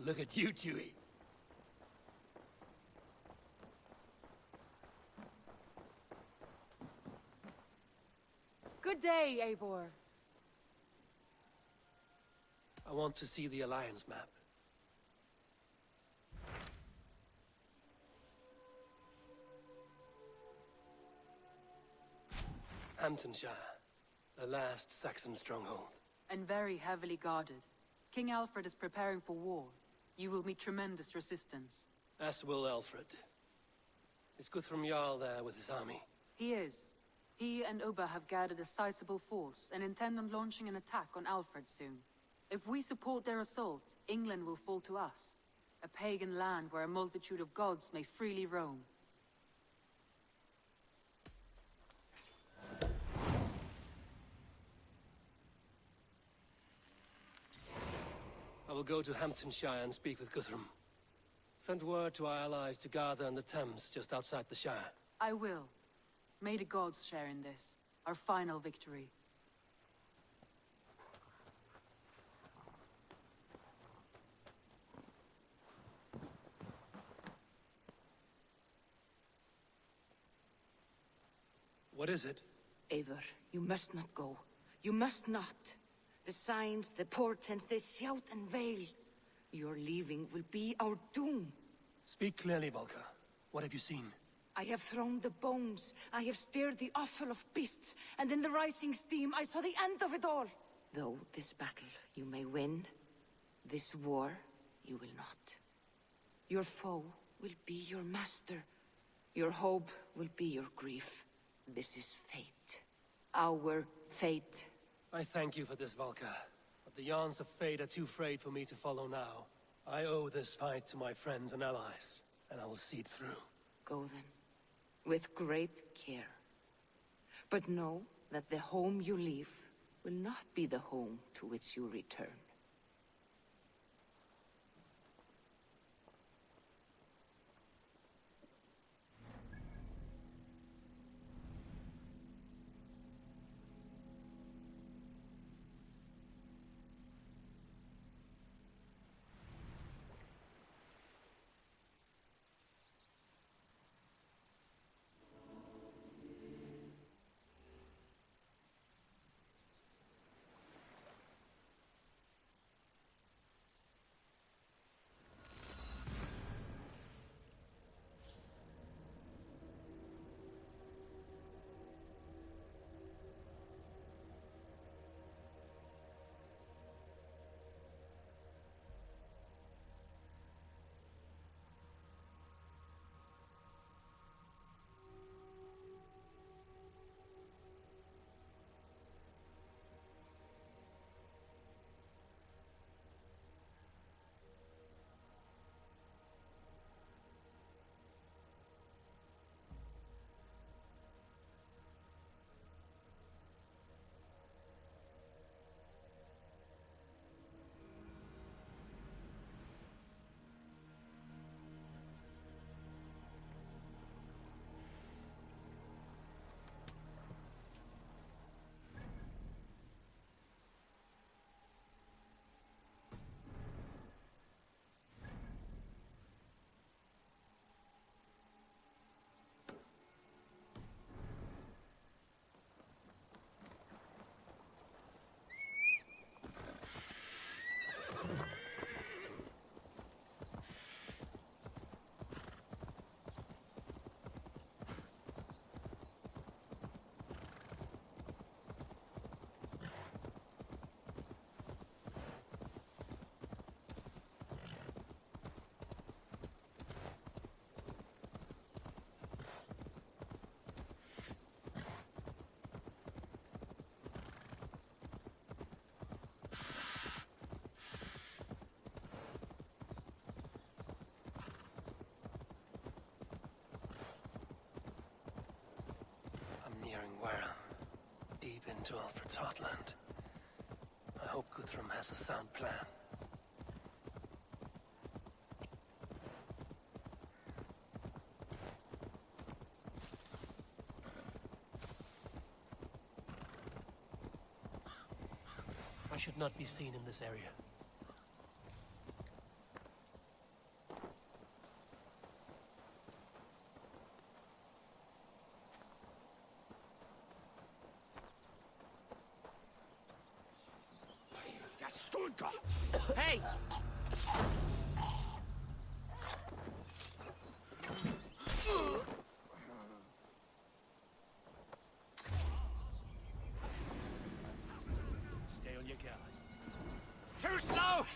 Look at you, Chewie. Good day, Eivor. I want to see the Alliance map. Hamtunscire, the last Saxon stronghold. And very heavily guarded. King Alfred is preparing for war. You will meet tremendous resistance. As will Alfred. Is Guthrum Jarl there with his army? He is. He and Ubba have gathered a sizable force and intend on launching an attack on Alfred soon. If we support their assault, England will fall to us. A pagan land where a multitude of gods may freely roam. I will go to Hamtunscire and speak with Guthrum. Send word to our allies to gather in the Thames just outside the Shire. I will. May the gods share in this, our final victory. What is it? Eivor, you must not go. You must not. The signs, the portents, they shout and wail. Your leaving will be our doom. Speak clearly, Volker. What have you seen? I have thrown the bones. I have stirred the offal of beasts. And in the rising steam, I saw the end of it all. Though this battle you may win, this war you will not. Your foe will be your master. Your hope will be your grief. This is fate. Our fate. I thank you for this, Volker. But the yarns of fate are too frayed for me to follow now. I owe this fight to my friends and allies, and I will see it through. Go then, with great care. But know that the home you leave will not be the home to which you return. Nearing Warren, deep into Alfred's heartland. I hope Guthrum has a sound plan. I should not be seen in this area. Hey! Stay on your guard. Too slow!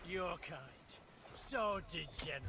Your kind. So degenerate.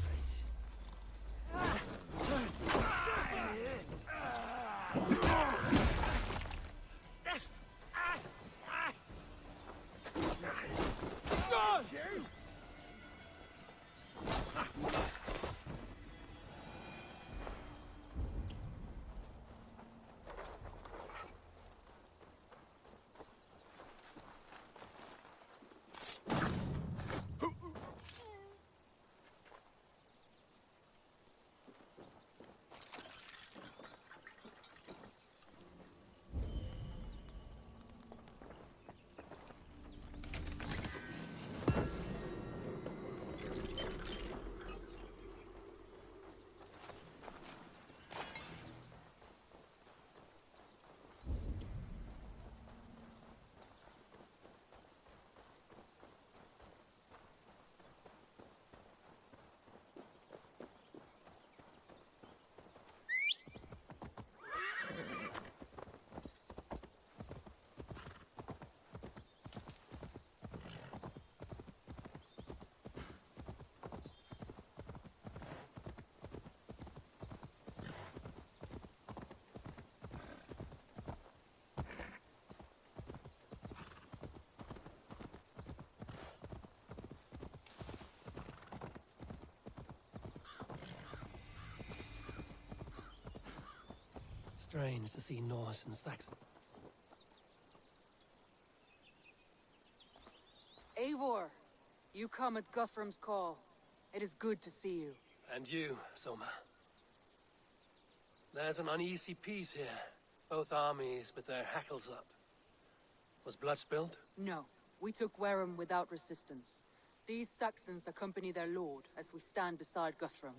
Strange to see Norse and Saxon. Eivor, you come at Guthrum's call. It is good to see you. And you, Soma. There's an uneasy peace here. Both armies with their hackles up. Was blood spilled? No, we took Wareham without resistance. These Saxons accompany their lord as we stand beside Guthrum.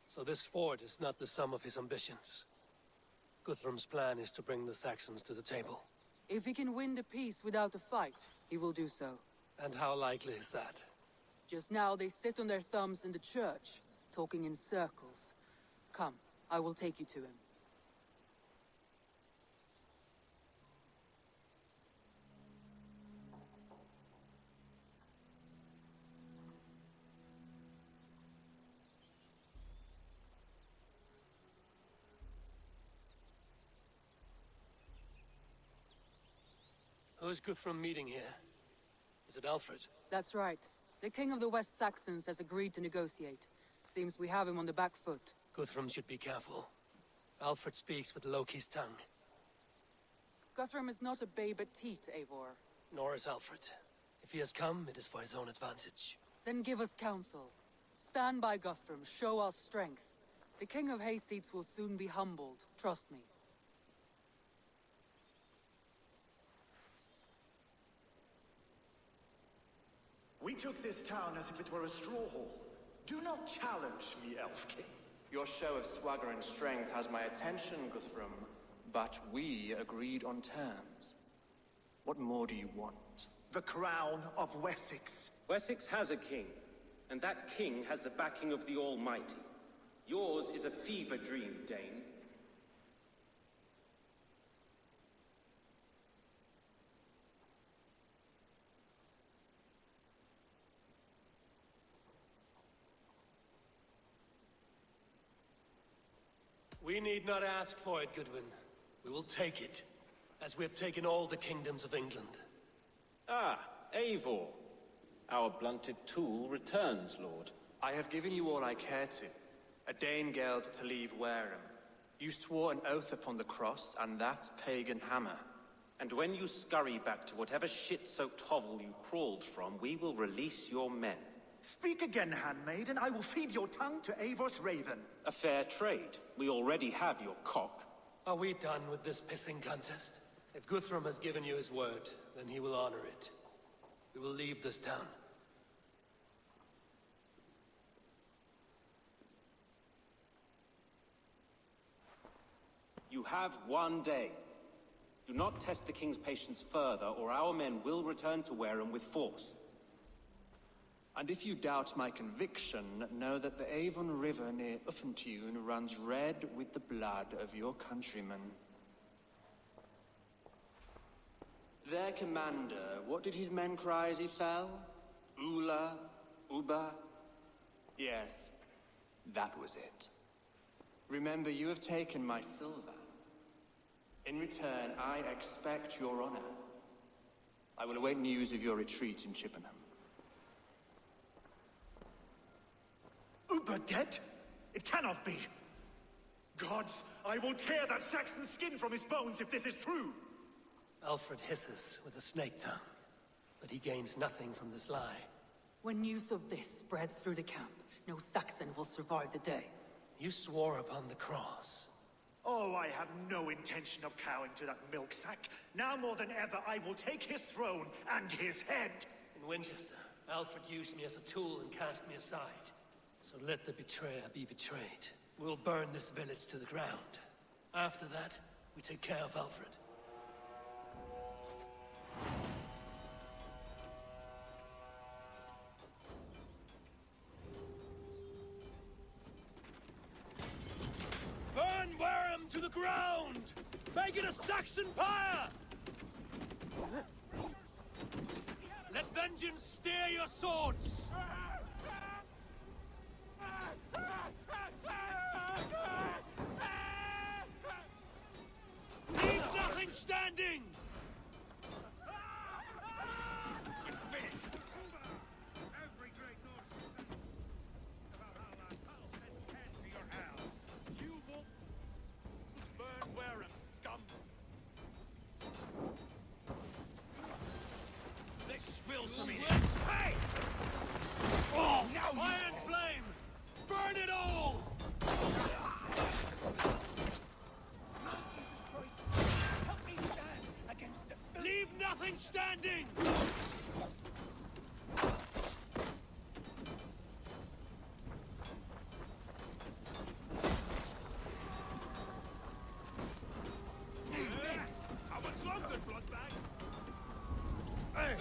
So this fort is not the sum of his ambitions. Guthrum's plan is to bring the Saxons to the table. If he can win the peace without a fight, he will do so. And how likely is that? Just now they sit on their thumbs in the church, talking in circles. Come, I will take you to him. Who's Guthrum meeting here? Is it Alfred? That's right. The King of the West Saxons has agreed to negotiate. Seems we have him on the back foot. Guthrum should be careful. Alfred speaks with Loki's tongue. Guthrum is not a babe at teat, Eivor. Nor is Alfred. If he has come, it is for his own advantage. Then give us counsel. Stand by Guthrum, show our strength. The King of Hayseeds will soon be humbled, trust me. We took this town as if it were a straw hall. Do not challenge me, Elf King. Your show of swagger and strength has my attention, Guthrum. But we agreed on terms. What more do you want? The crown of Wessex. Wessex has a king, and that king has the backing of the Almighty. Yours is a fever dream, Dane. We need not ask for it, Goodwin. We will take it, as we have taken all the kingdoms of England. Ah, Eivor. Our blunted tool returns, Lord. I have given you all I care to. A Danegeld to leave Wareham. You swore an oath upon the cross, and that pagan hammer. And when you scurry back to whatever shit-soaked hovel you crawled from, we will release your men. Speak again, handmaid, and I will feed your tongue to Eivor's raven. A fair trade. We already have your cock. Are we done with this pissing contest? If Guthrum has given you his word, then he will honor it. We will leave this town. You have one day. Do not test the king's patience further, or our men will return to Wareham with force. And if you doubt my conviction, know that the Avon River near Uffentune runs red with the blood of your countrymen. Their commander, what did his men cry as he fell? Ula? Uba? Yes, that was it. Remember, you have taken my silver. In return, I expect your honor. I will await news of your retreat in Chippenham. Uber dead? It cannot be. Gods, I will tear that Saxon's skin from his bones if this is true. Alfred hisses with a snake tongue, but he gains nothing from this lie. When news of this spreads through the camp, no Saxon will survive the day. You swore upon the cross. Oh, I have no intention of cowing to that milk sack. Now more than ever, I will take his throne and his head. In Winchester, Alfred used me as a tool and cast me aside. So let the betrayer be betrayed. We'll burn this village to the ground. After that, we take care of Alfred. Burn Wareham to the ground! Make it a Saxon pyre! Let vengeance steer your swords! Leave nothing standing! It's finished! Every great Norse of Valhalla, I'll send 10 to your hell. You won't burn Wareham, scum! This will some in it. Hey! Oh, now you... Iron flame! Burn it all! Help me stand against the... Leave nothing standing! How much longer, bloodbag? Hey!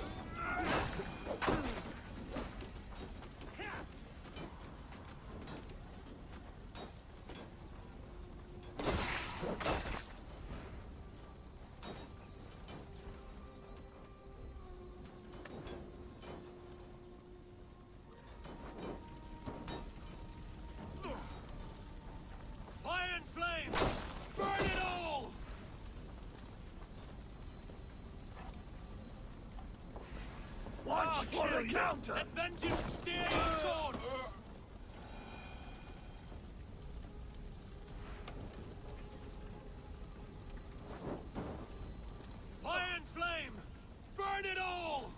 Fire and flame! Burn it all! Watch for the counter! Let vengeance steer your swords! Fire and flame! Burn it all!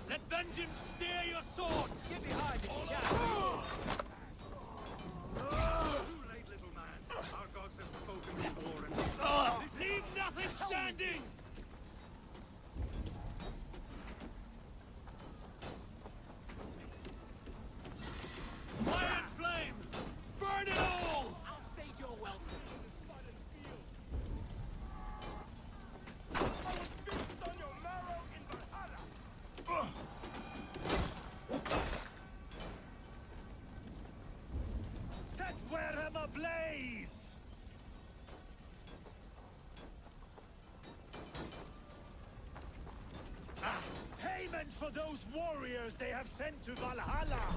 Let vengeance steer your swords! Get behind if you can! Too late, little man. Our gods have spoken before and... Leave nothing standing! Fire and flame! Burn it all! I'll stage your welcome. On your marrow in Valhalla. Set Wareham ablaze! Payment for those warriors they have sent to Valhalla!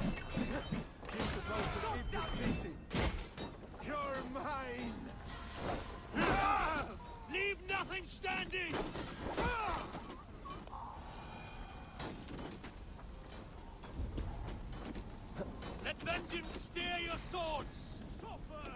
You're mine! Leave nothing standing! Let vengeance steer your swords! Suffer!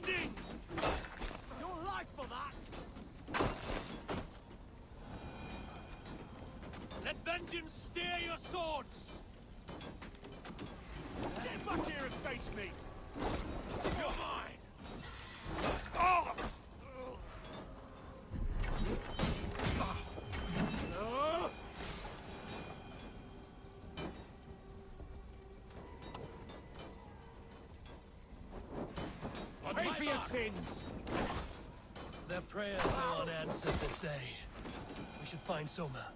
standing! Your life for that! Let vengeance steer your swords! Get back here and face me! You're mine! Oh! Pay for your sins! Their prayers go unanswered this day. We should find Soma.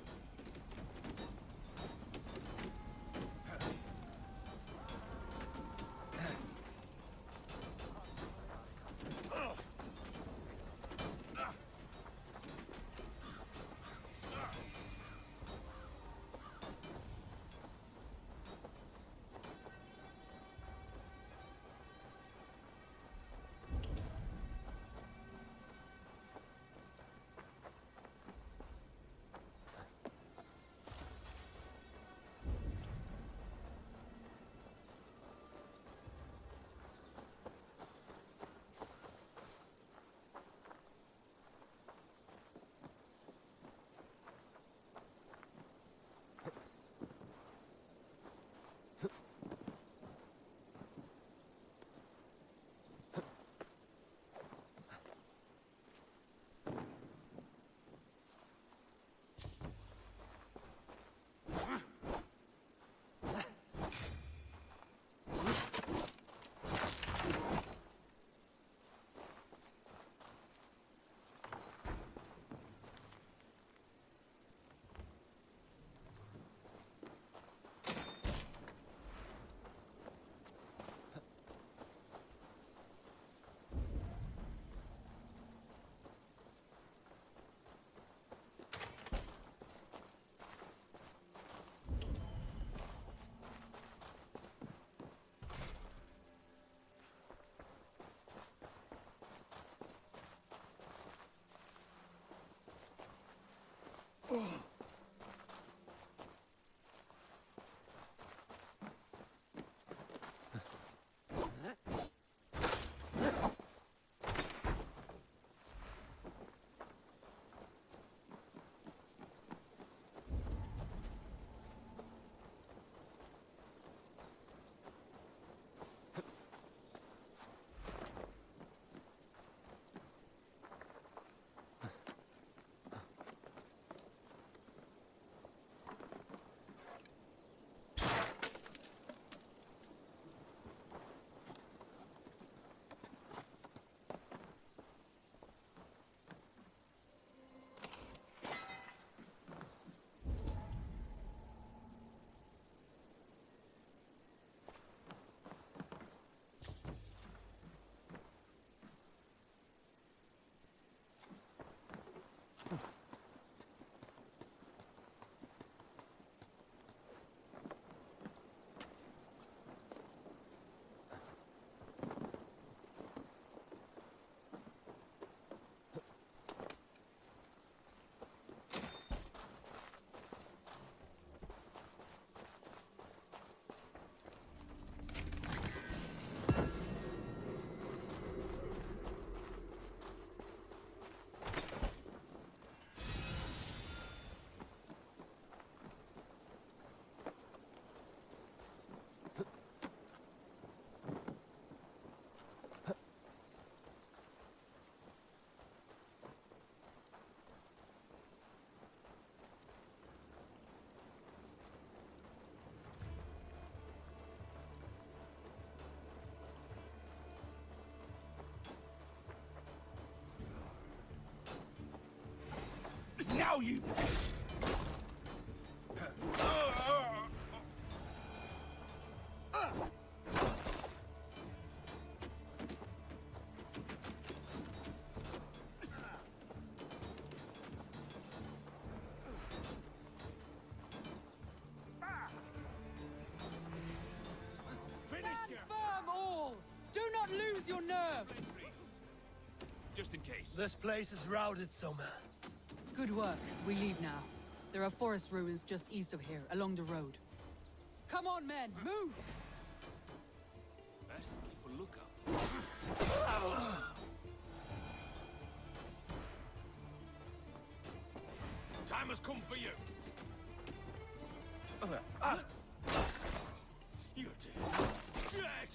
Now you... Finish him! Firm all! Do not lose your nerve! Just in case. This place is routed, Soma. Good work. We leave now. There are forest ruins just east of here, along the road. Come on, men! Move! Best keep a lookout. Time has come for you. You're dead. Dead!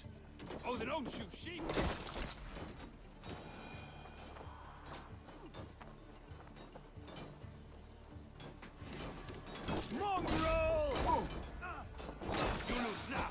Oh, they don't shoot sheep. Mongrel! You lose now.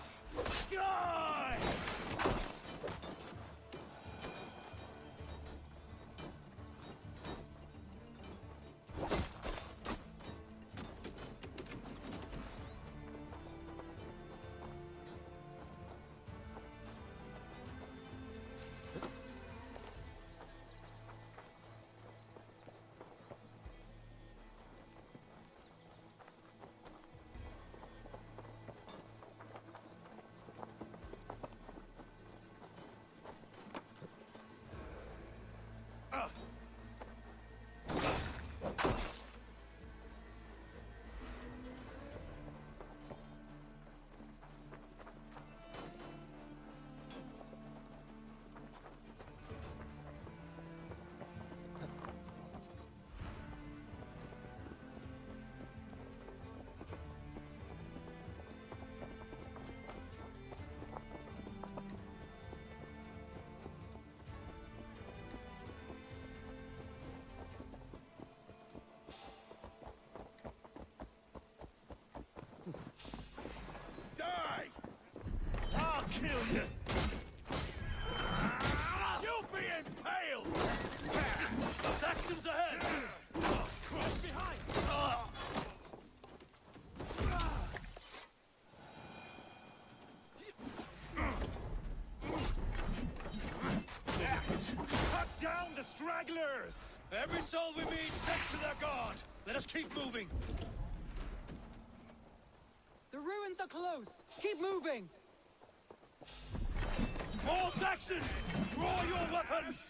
Die! Kill you! You'll be impaled! Saxons ahead! Cross behind! Cut down the stragglers! Every soul we meet sent to their guard. Let us keep moving. The ruins are close! Keep moving! All Saxons, draw your weapons!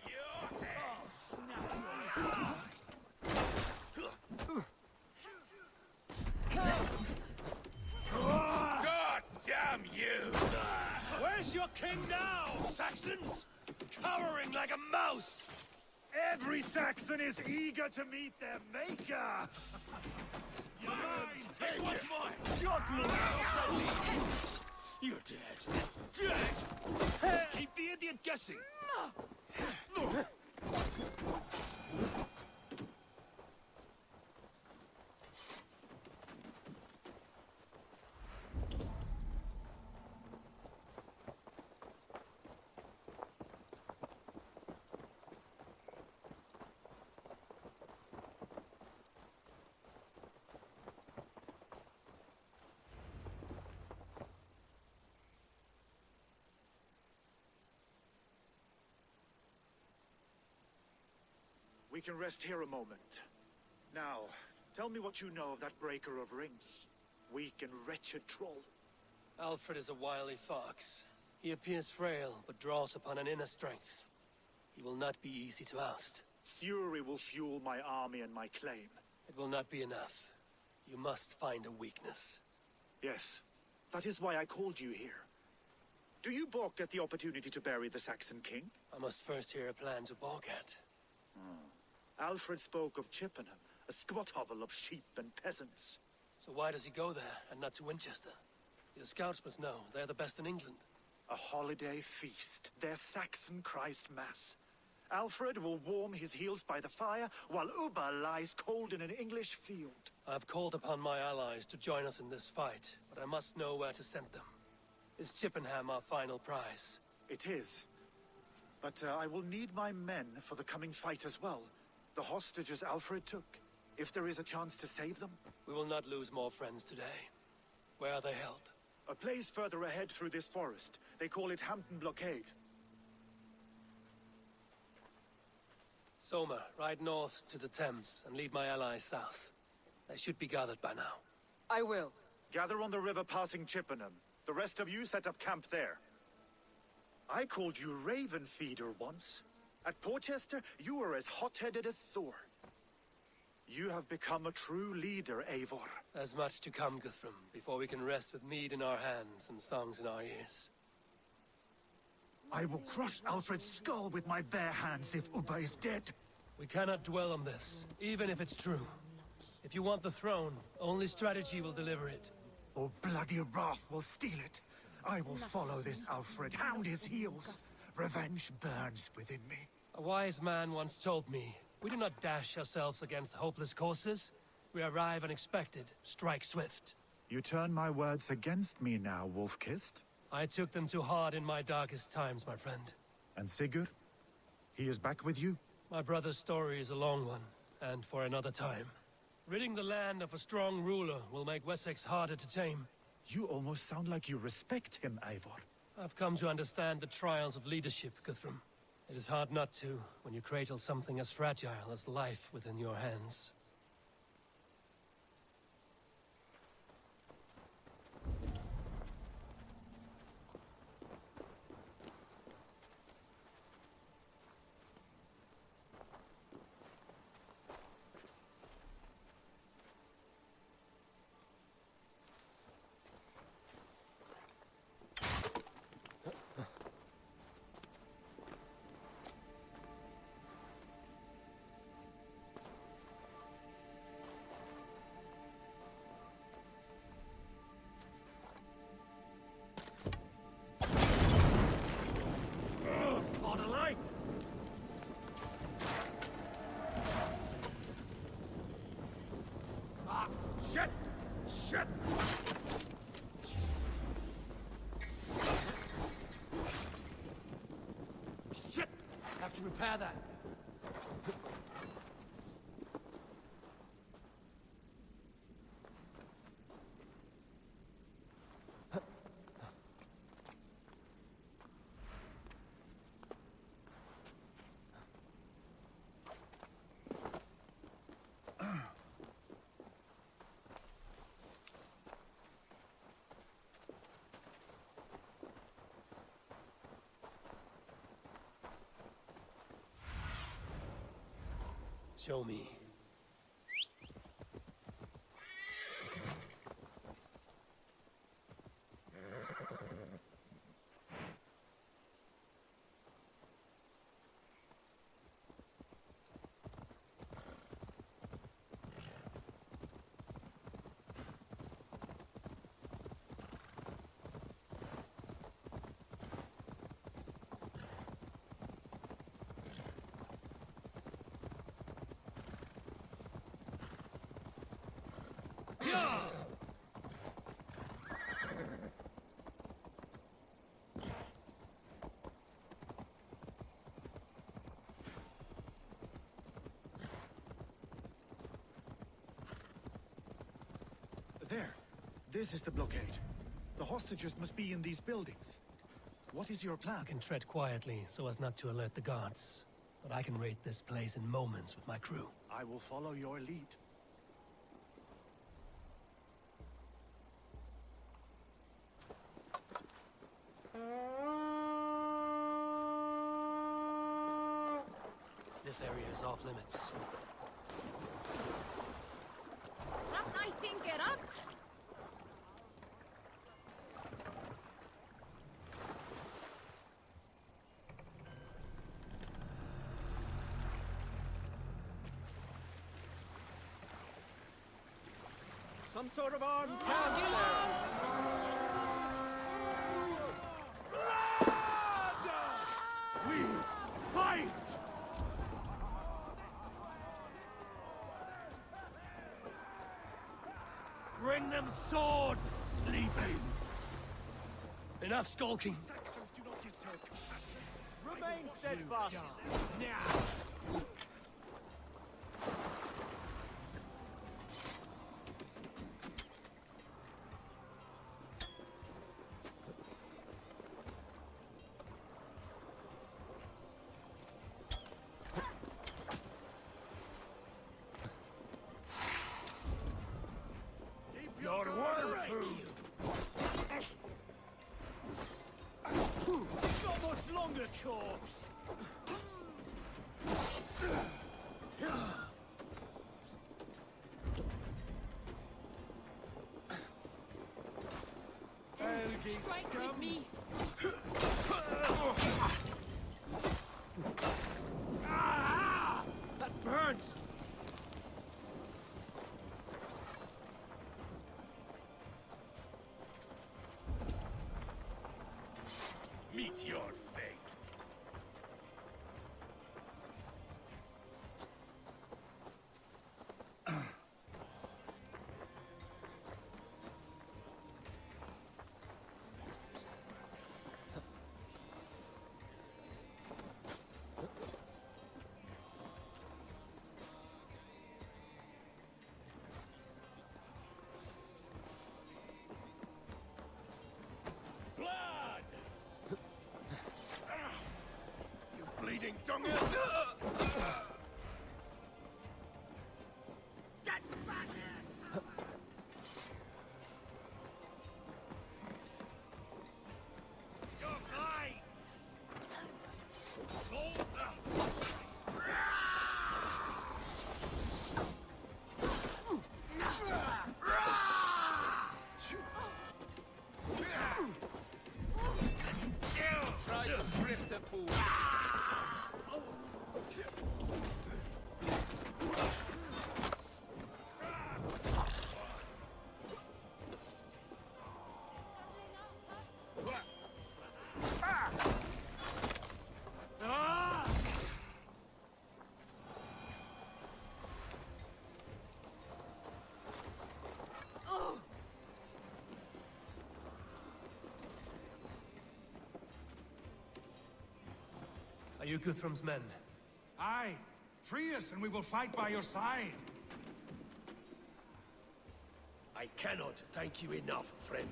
God damn you! Where's your king now, Saxons? Cowering like a mouse! Every Saxon is eager to meet their maker! You're mine! This one's mine! You're dead. Dead! Keep the idiot guessing. We can rest here a moment. Now, tell me what you know of that breaker of rings. Weak and wretched troll. Alfred is a wily fox. He appears frail, but draws upon an inner strength. He will not be easy to oust. Fury will fuel my army and my claim. It will not be enough. You must find a weakness. Yes, that is why I called you here. Do you balk at the opportunity to bury the Saxon king? I must first hear a plan to balk at. Alfred spoke of Chippenham, a squat hovel of sheep and peasants. So why does he go there, and not to Winchester? Your scouts must know, they're the best in England. A holiday feast, their Saxon Christ Mass. Alfred will warm his heels by the fire, while Uba lies cold in an English field. I've called upon my allies to join us in this fight, but I must know where to send them. Is Chippenham our final prize? It is. But I will need my men for the coming fight as well. The hostages Alfred took. If there is a chance to save them. We will not lose more friends today. Where are they held? A place further ahead through this forest. They call it Hampton Blockade. Soma, ride north to the Thames and lead my allies south. They should be gathered by now. I will. Gather on the river passing Chippenham. The rest of you set up camp there. I called you Raven Feeder once. At Porchester, you were as hot-headed as Thor. You have become a true leader, Eivor. There's much to come, Guthrum, before we can rest with mead in our hands and songs in our ears. I will crush Alfred's skull with my bare hands if Ubba is dead. We cannot dwell on this, even if it's true. If you want the throne, only strategy will deliver it. Or bloody wrath will steal it. I will follow this Alfred, hound his heels. Revenge burns within me. A wise man once told me, we do not dash ourselves against hopeless courses. We arrive unexpected, strike swift. You turn my words against me now, Wolf-Kissed? I took them too hard in my darkest times, my friend. And Sigurd? He is back with you? My brother's story is a long one, and for another time. Ridding the land of a strong ruler will make Wessex harder to tame. You almost sound like you respect him, Eivor. I've come to understand the trials of leadership, Guthrum. It is hard not to, when you cradle something as fragile as life within your hands. To repair that. Show me. There. This is the blockade. The hostages must be in these buildings. What is your plan? I can tread quietly so as not to alert the guards. But I can raid this place in moments with my crew. I will follow your lead. This area is off limits. Some sort of armed camp there. We fight! Bring them swords, sleeping! Enough skulking! Remain steadfast. Now. Your word, food. Not much longer, corpse. Strike with me. burns! Meet your fate. Blood! You bleeding dunghill! Get back here! You're mine! Hold up! Try to grip the fool. Are you Guthrum's men? Aye. Free us and we will fight by your side. I cannot thank you enough, friend.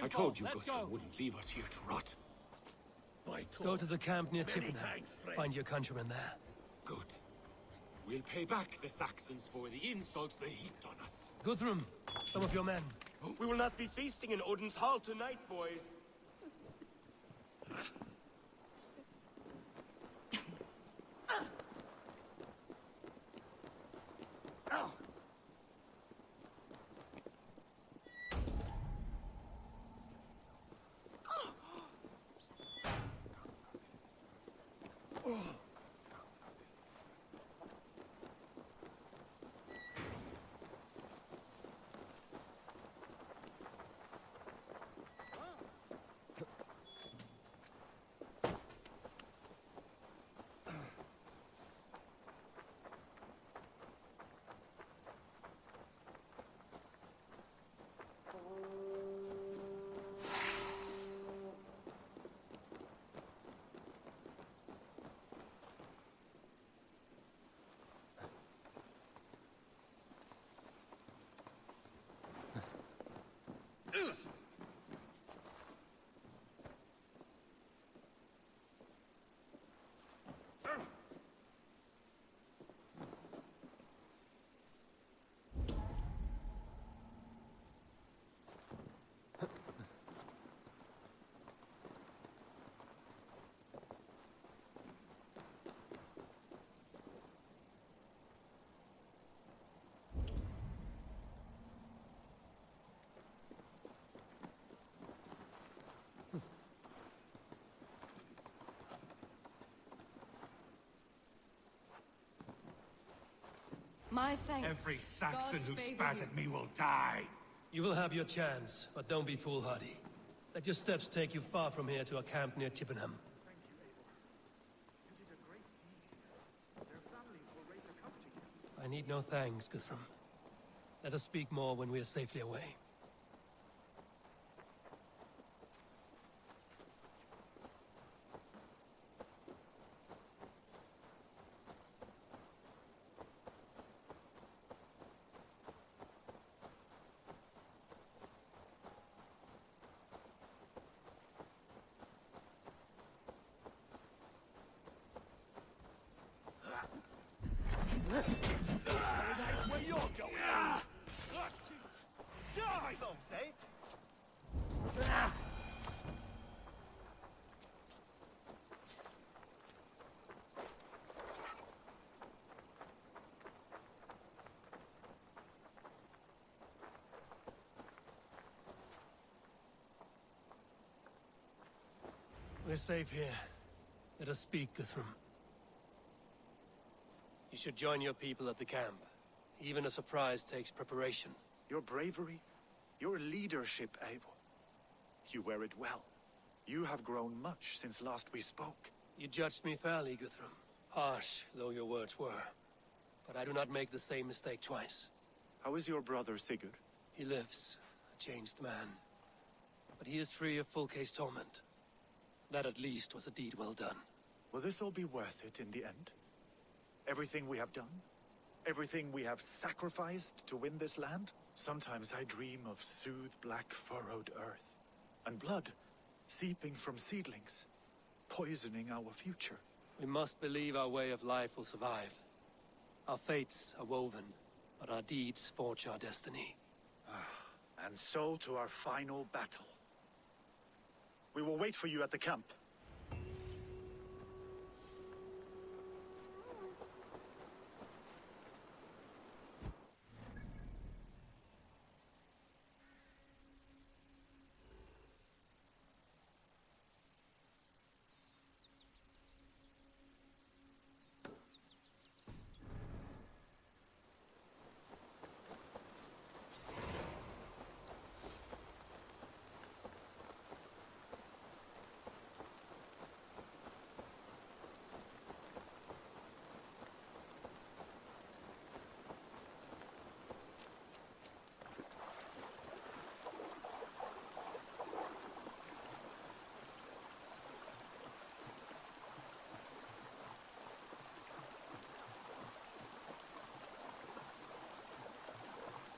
I told you Guthrum wouldn't leave us here to rot. Go to the camp near Chippenham. Find your countrymen there. Good. We'll pay back the Saxons for the insults they heaped on us. Guthrum, some of your men. We will not be feasting in Odin's hall tonight, boys. My thanks. Every Saxon God's who favor spat you. at me will die. You will have your chance, but don't be foolhardy. Let your steps take you far from here to a camp near Chippenham. I need no thanks, Guthrum. Let us speak more when we are safely away. Where you're going? That's it! Die! Folks, eh? We're safe here. Let us speak, Guthrum. You should join your people at the camp. Even a surprise takes preparation. Your bravery, your leadership, Eivor. You wear it well. You have grown much since last we spoke. You judged me fairly, Guthrum. Harsh though your words were. But I do not make the same mistake twice. How is your brother, Sigurd? He lives, a changed man. But he is free of full case torment. That at least was a deed well done. Will this all be worth it in the end? Everything we have done? Everything we have sacrificed to win this land? Sometimes I dream of soothed black furrowed earth, and blood seeping from seedlings, poisoning our future. We must believe our way of life will survive. Our fates are woven, but our deeds forge our destiny. And so to our final battle. We will wait for you at the camp.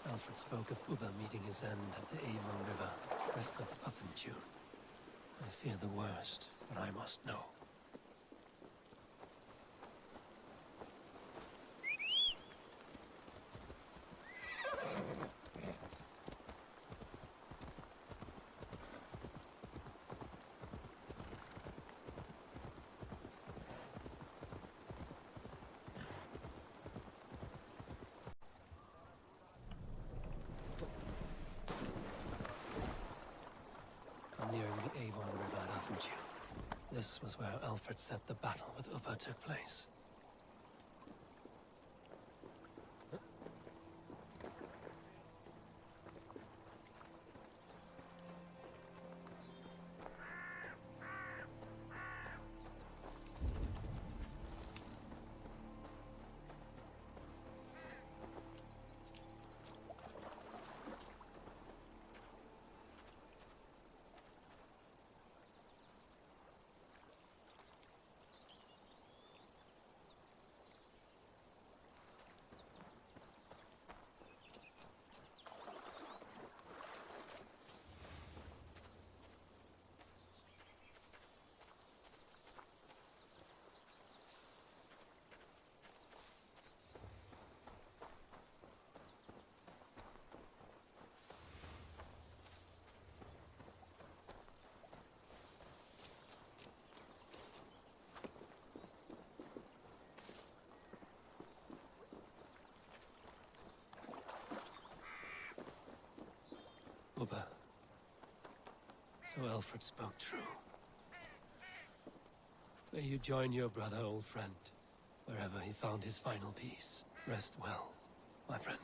Alfred spoke of Ubba meeting his end at the Avon River, west of Hamtunscire. I fear the worst, but I must know. I'm nearing the Avon River at Hamtunscire. This was where Alfred said the battle with Ubba took place. Ubba. So Alfred spoke true. May you join your brother, old friend, wherever he found his final peace. Rest well, my friend.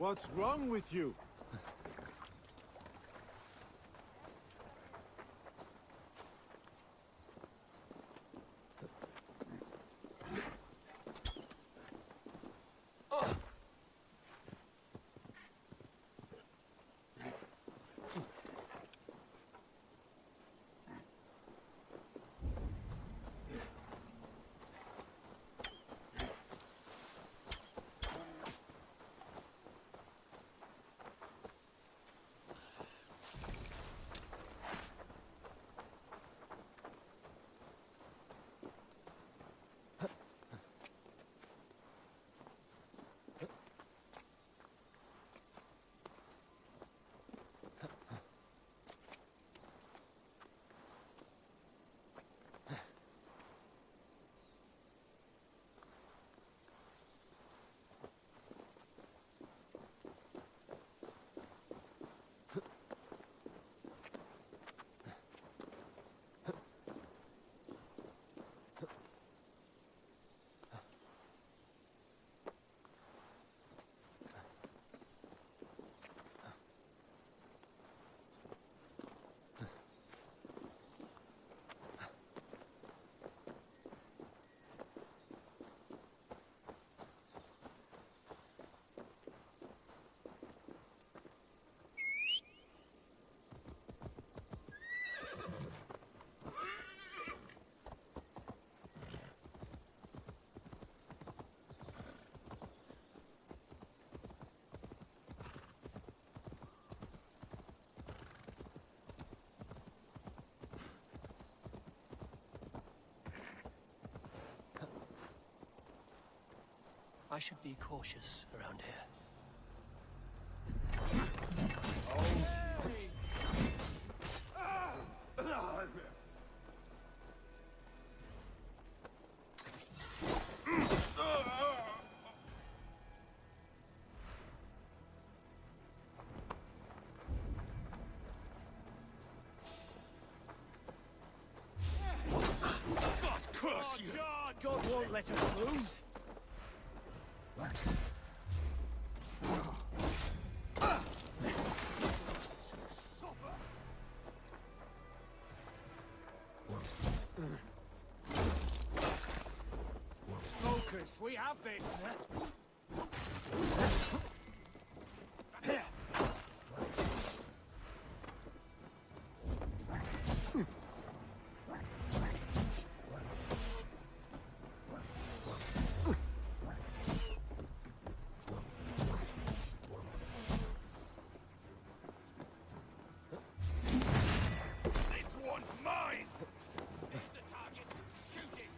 What's wrong with you? I should be cautious around here. God curse you! God won't let us lose. Focus, we have this. This one's mine! Here's the target. Shoot it!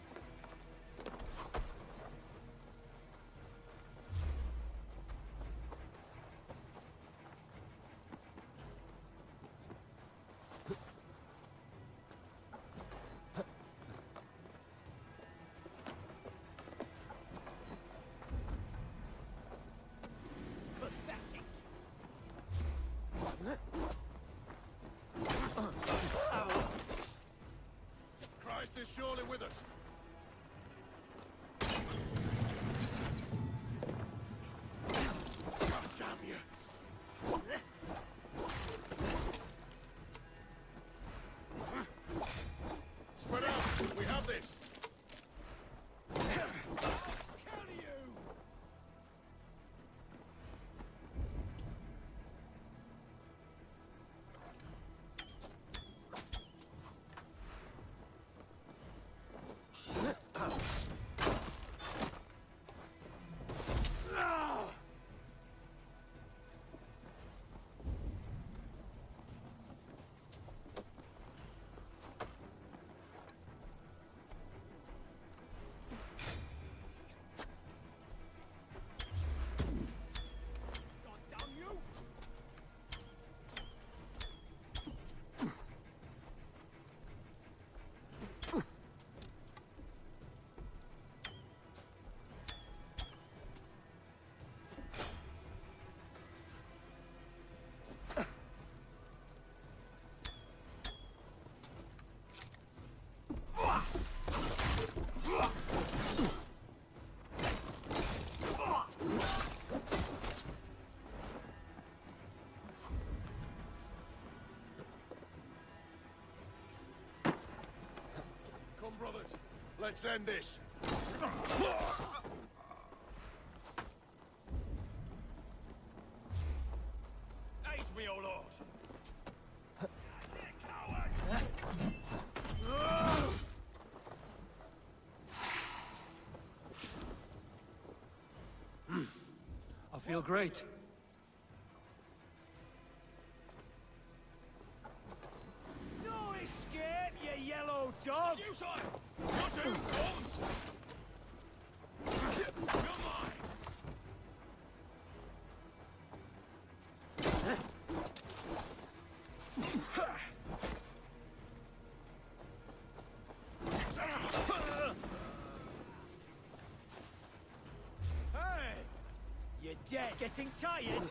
Let's end this. Aid me, O Lord. I feel great. No escape, you yellow dog! You, sire! Your doom comes! You're mine! Hey! You're dead. Getting tired?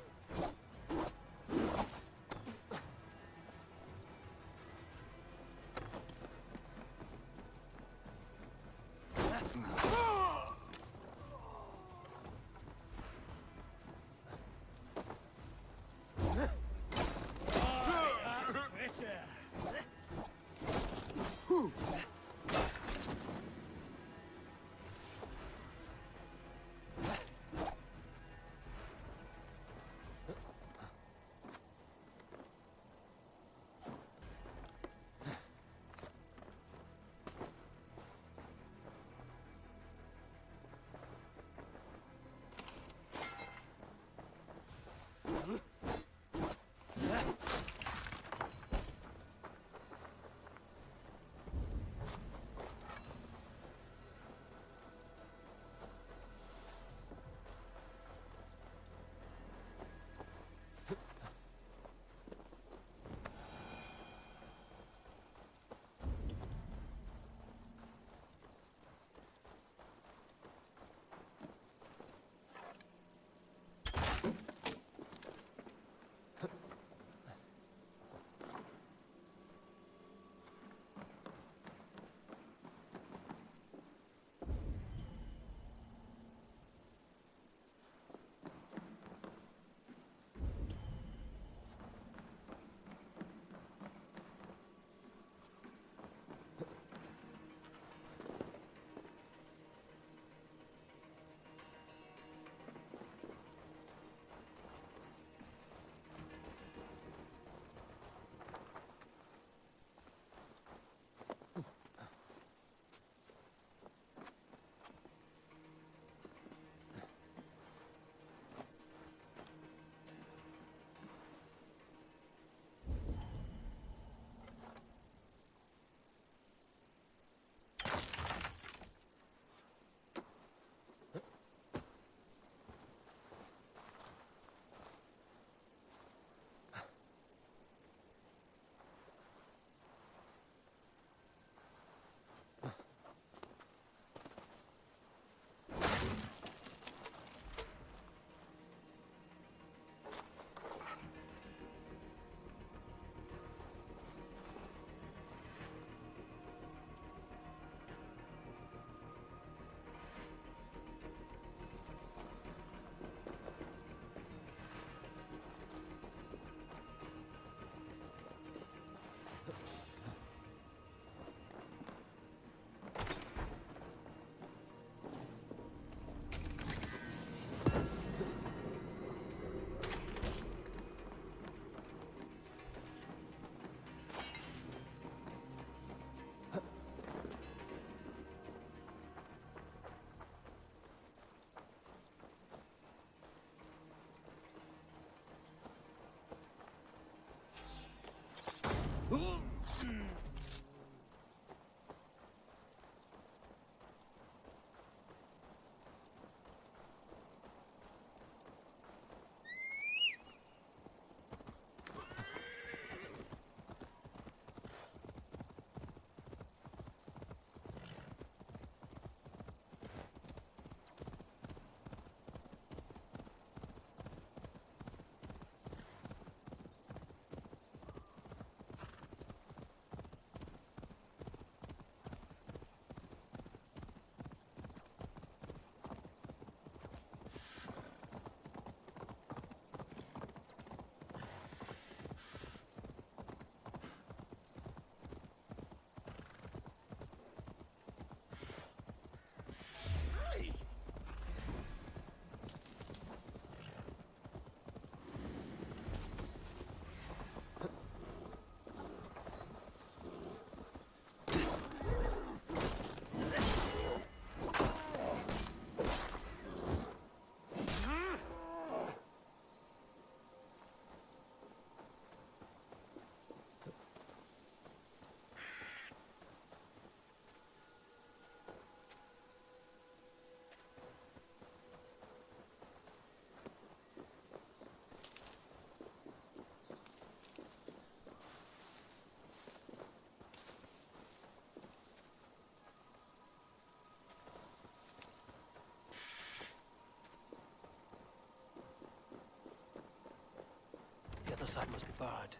other side must be barred.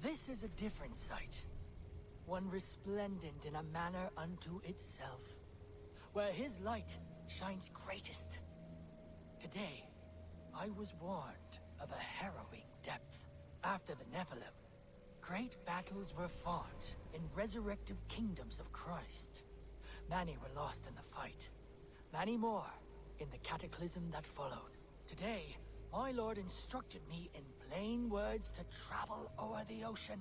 This is a different sight. One resplendent in a manner unto itself, where his light shines greatest. Today, I was warned of a harrowing depth. After the Nephilim, great battles were fought in resurrective kingdoms of Christ. Many were lost in the fight. Many more in the cataclysm that followed. Today, my lord instructed me in plain words to travel o'er the ocean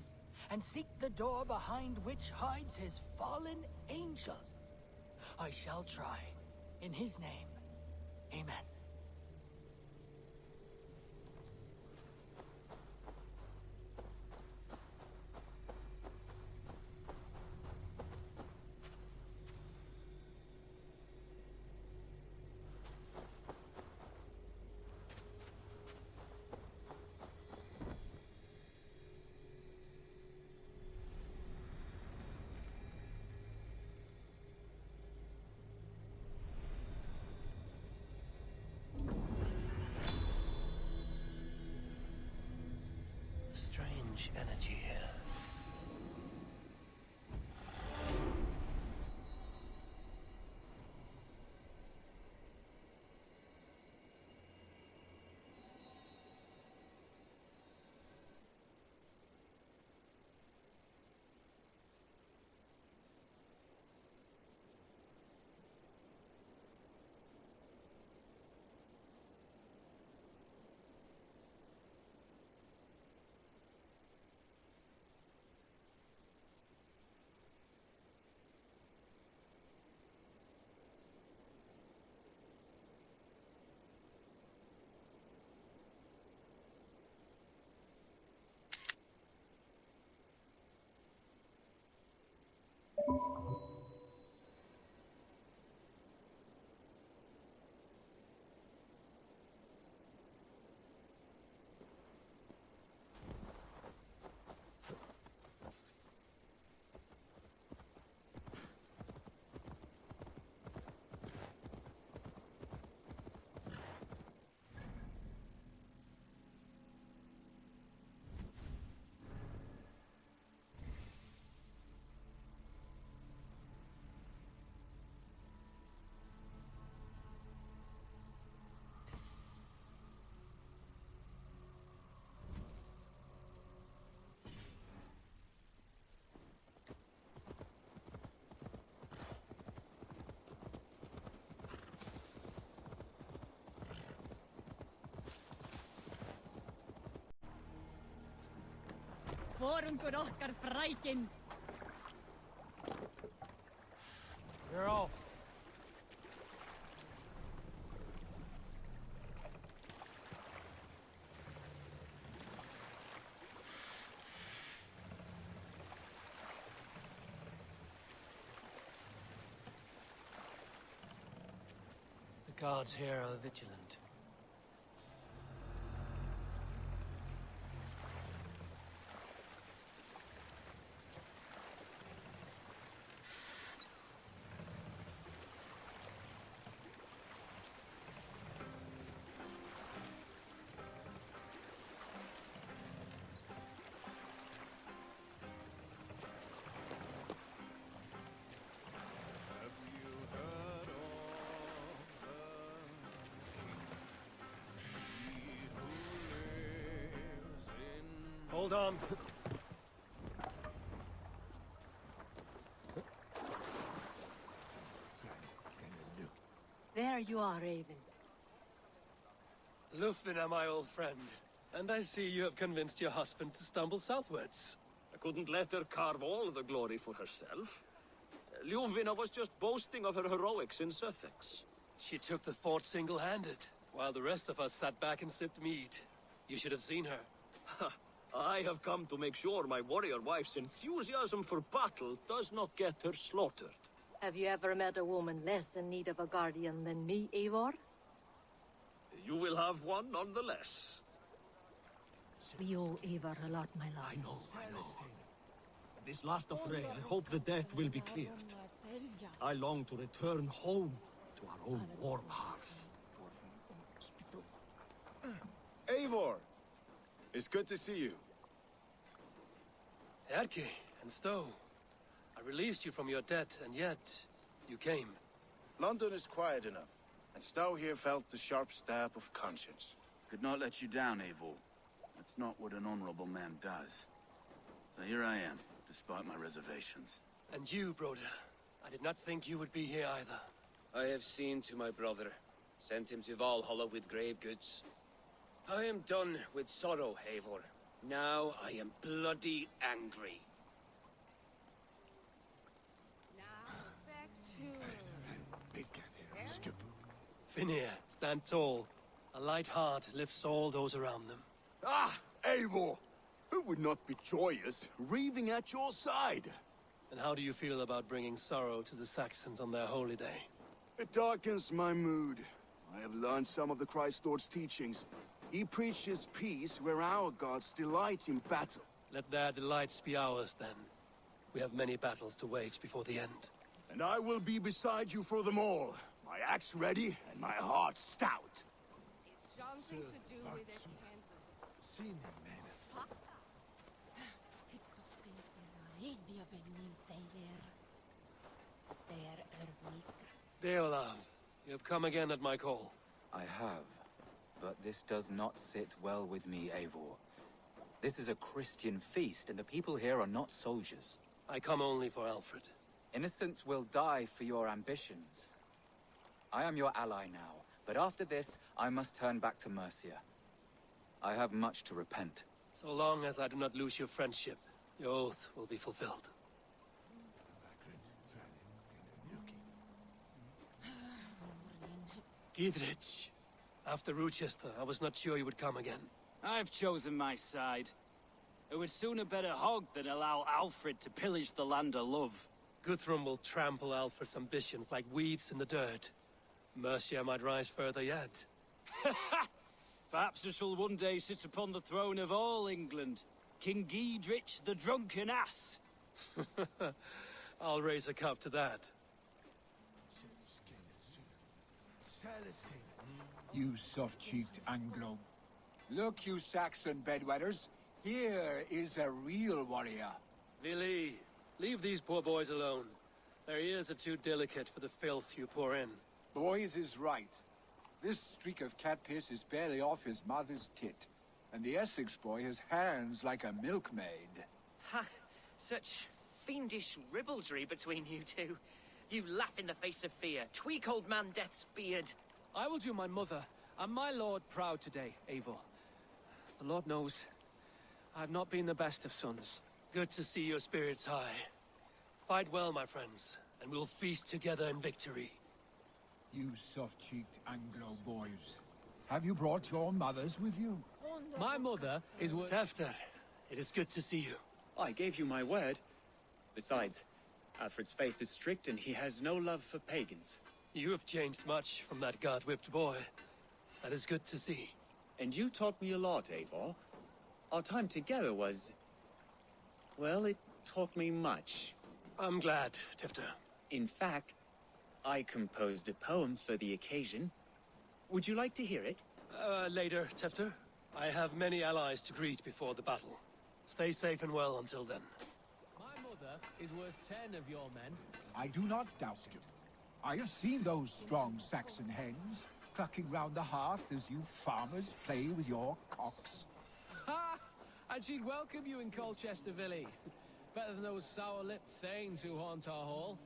and seek the door behind which hides his fallen angel. I shall try. In his name, amen. Strange energy here. Hvorungur okkar frækin. You're off. The guards here are vigilant. Hold on. There you are, Raven. Lufina, my old friend. And I see you have convinced your husband to stumble southwards. I couldn't let her carve all the glory for herself. Lufina was just boasting of her heroics in Sussex. She took the fort single-handed, while the rest of us sat back and sipped mead. You should have seen her. I have come to make sure my warrior wife's enthusiasm for battle does not get her slaughtered. Have you ever met a woman less in need of a guardian than me, Eivor? You will have one nonetheless. We owe Eivor a lot, my lord. I know. This last affray, I hope the debt will be cleared. I long to return home to our own warm hearth. Eivor! It's good to see you. Erki and Stowe. I released you from your debt, and yet you came. London is quiet enough, and Stowe here felt the sharp stab of conscience. Could not let you down, Eivor. That's not what an honorable man does. So here I am, despite my reservations. And you, Broder. I did not think you would be here either. I have seen to my brother. Sent him to Valhalla with grave goods. I am done with sorrow, Eivor. Now I am bloody angry. Finir, stand tall. A light heart lifts all those around them. Ah, Eivor! Who would not be joyous, raving at your side? And how do you feel about bringing sorrow to the Saxons on their holy day? It darkens my mood. I have learned some of the Christ Lord's teachings. He preaches peace where our gods delight in battle. Let their delights be ours, then. We have many battles to wage before the end. And I will be beside you for them all. My axe ready and my heart stout. Something to do with it. Dear love, you have come again at my call. I have, but this does not sit well with me, Eivor. This is a Christian feast, and the people here are not soldiers. I come only for Alfred. Innocents will die for your ambitions. I am your ally now, but after this, I must turn back to Mercia. I have much to repent. So long as I do not lose your friendship, your oath will be fulfilled. Gidrich, after Rochester, I was not sure you would come again. I've chosen my side. It would sooner bet a hog than allow Alfred to pillage the land of love. Guthrum will trample Alfred's ambitions like weeds in the dirt. Mercia might rise further yet. Perhaps I shall one day sit upon the throne of all England. King Gidrich the drunken ass. I'll raise a cup to that. You soft-cheeked Anglo. Look, you Saxon bedwetters. Here is a real warrior. Vili, leave these poor boys alone. Their ears are too delicate for the filth you pour in. Boys is right. This streak of cat piss is barely off his mother's tit. And the Essex boy has hands like a milkmaid. Ha! Such fiendish ribaldry between you two. You laugh in the face of fear. Tweak old man Death's beard. I will do my mother and my lord proud today, Eivor. The Lord knows, I have not been the best of sons. Good to see your spirits high. Fight well, my friends, and we'll feast together in victory. You soft-cheeked Anglo boys. Have you brought your mothers with you? My mother is with... Tefter, it is good to see you. I gave you my word. Besides, Alfred's faith is strict and he has no love for pagans. You have changed much from that god-whipped boy. That is good to see. And you taught me a lot, Eivor. Our time together was... well, it taught me much. I'm glad, Tifter. In fact, I composed a poem for the occasion. Would you like to hear it? Later, Tifter. I have many allies to greet before the battle. Stay safe and well until then. My mother is worth 10 of your men. I do not doubt it. I have seen those strong Saxon hens clucking round the hearth as you farmers play with your cocks. Ha! And she'd welcome you in Colchester, Villy. Better than those sour-lipped thanes who haunt our hall.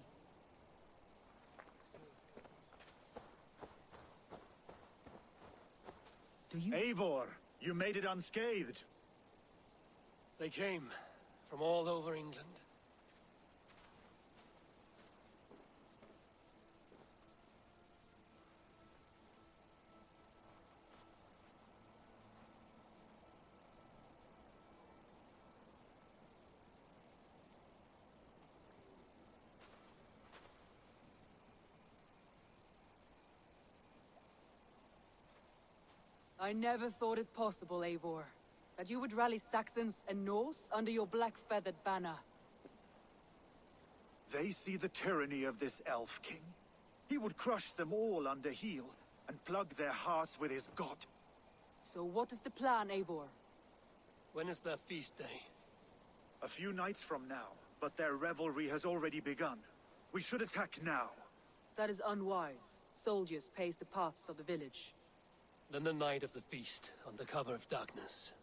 Eivor, you made it unscathed. They came from all over England. I never thought it possible, Eivor, that you would rally Saxons and Norse under your black-feathered banner. They see the tyranny of this elf king. He would crush them all under heel and plug their hearts with his god. So what is the plan, Eivor? When is their feast day? A few nights from now, but their revelry has already begun. We should attack now. That is unwise. Soldiers pace the paths of the village. Then the night of the feast, under cover of darkness.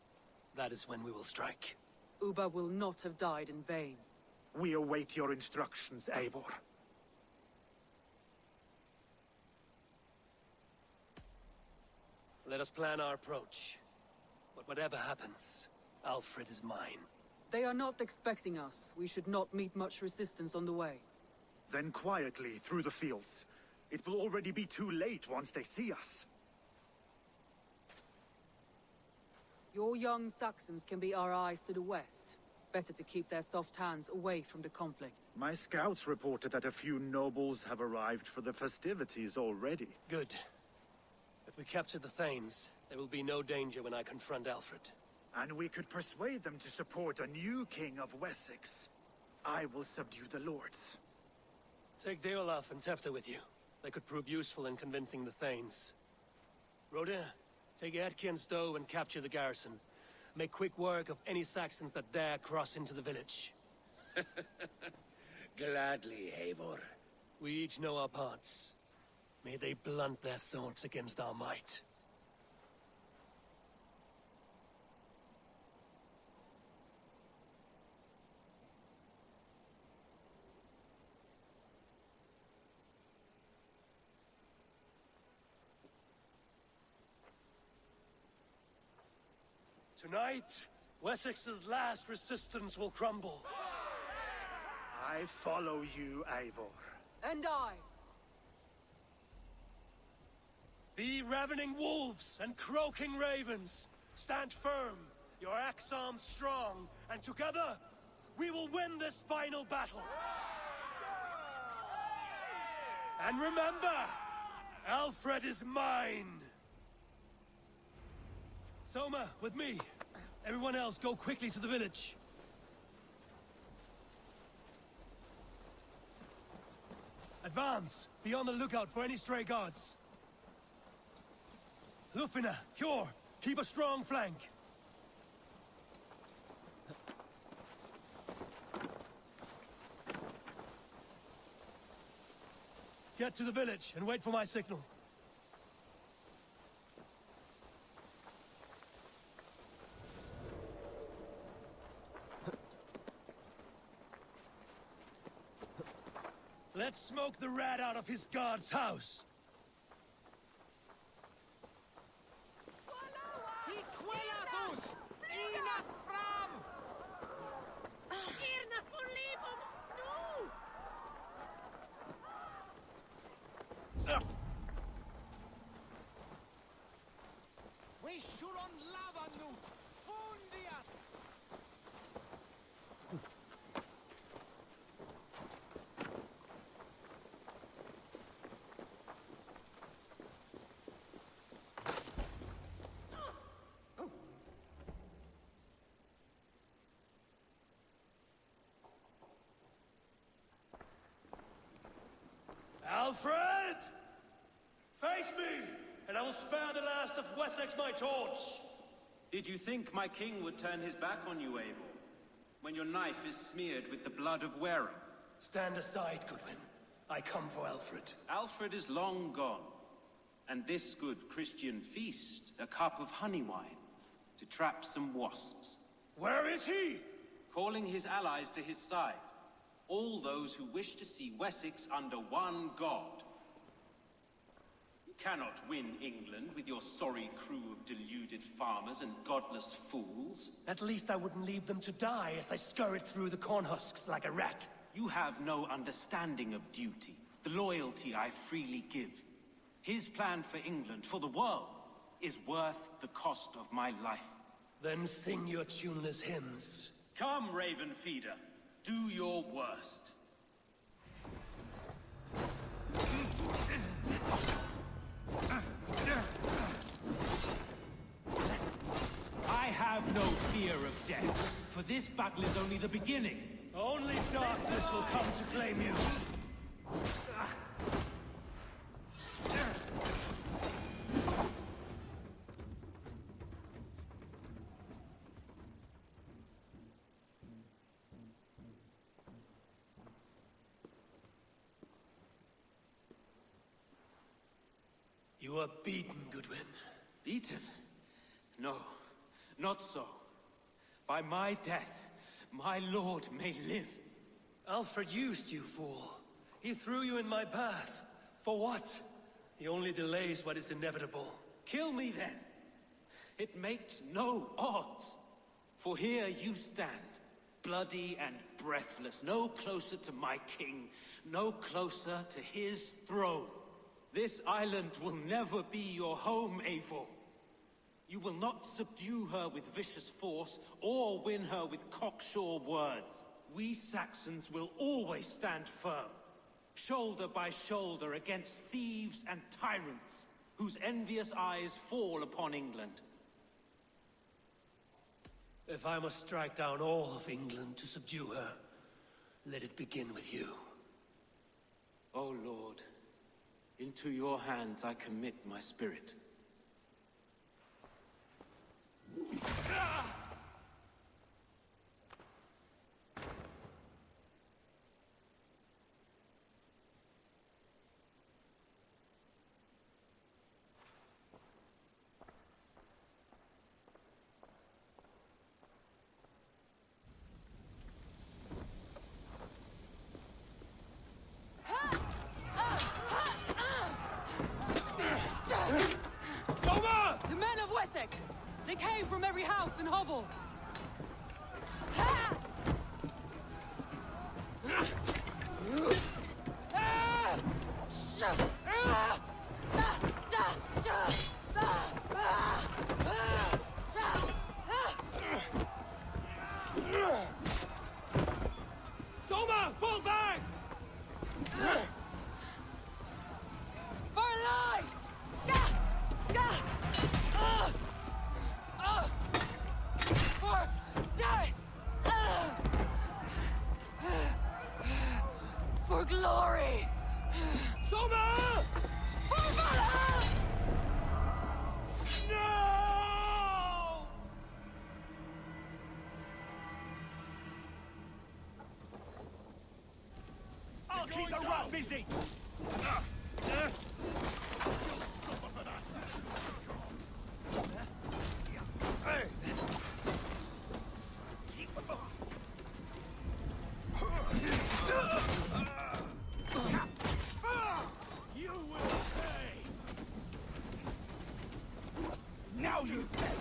That is when we will strike. Uba will not have died in vain. We await your instructions, Eivor. Let us plan our approach. But whatever happens, Alfred is mine. They are not expecting us. We should not meet much resistance on the way. Then quietly through the fields. It will already be too late once they see us. Your young Saxons can be our eyes to the west. Better to keep their soft hands away from the conflict. My scouts reported that a few nobles have arrived for the festivities already. Good. If we capture the Thanes, there will be no danger when I confront Alfred. And we could persuade them to support a new king of Wessex. I will subdue the lords. Take Deolaf and Tefta with you. They could prove useful in convincing the Thanes. Rhoda, take Edki and Stowe and capture the garrison. Make quick work of any Saxons that dare cross into the village. Gladly, Eivor. We each know our parts. May they blunt their swords against our might. Tonight, Wessex's last resistance will crumble. I follow you, Eivor. And I. Be ravening wolves and croaking ravens. Stand firm, your axe arms strong, and together, we will win this final battle. And remember, Alfred is mine. Soma, with me. Everyone else, go quickly to the village. Advance. Be on the lookout for any stray guards. Lufina, Hjor, keep a strong flank. Get to the village and wait for my signal. Let's smoke the rat out of his guard's house. Alfred! Face me, and I will spare the last of Wessex my torch! Did you think my king would turn his back on you, Eivor? When your knife is smeared with the blood of Wareham? Stand aside, Goodwin. I come for Alfred. Alfred is long gone. And this good Christian feast, a cup of honey wine, to trap some wasps. Where is he? Calling his allies to his side. All those who wish to see Wessex under one god. You cannot win England with your sorry crew of deluded farmers and godless fools. At least I wouldn't leave them to die as I scurried through the corn husks like a rat. You have no understanding of duty, the loyalty I freely give. His plan for England, for the world, is worth the cost of my life. Then sing your tuneless hymns. Come, Raven Feeder. Do your worst. I have no fear of death, for this battle is only the beginning. Only darkness will come to claim you. You are beaten, Goodwin. Eaten? No, not so. By my death, my lord may live. Alfred used you, fool. He threw you in my path. For what? He only delays what is inevitable. Kill me then. It makes no odds. For here you stand, bloody and breathless, no closer to my king, no closer to his throne. This island will never be your home, Eivor. You will not subdue her with vicious force, or win her with cocksure words. We Saxons will always stand firm, shoulder by shoulder against thieves and tyrants, whose envious eyes fall upon England. If I must strike down all of England to subdue her, let it begin with you. O Lord, into your hands I commit my spirit. The men of Wessex! They came from every house and hovel! Soma, fall back! For life! For death! For glory! Soma! For Valhalla! No! I'll keep the rat busy! You will pay! Now you pay!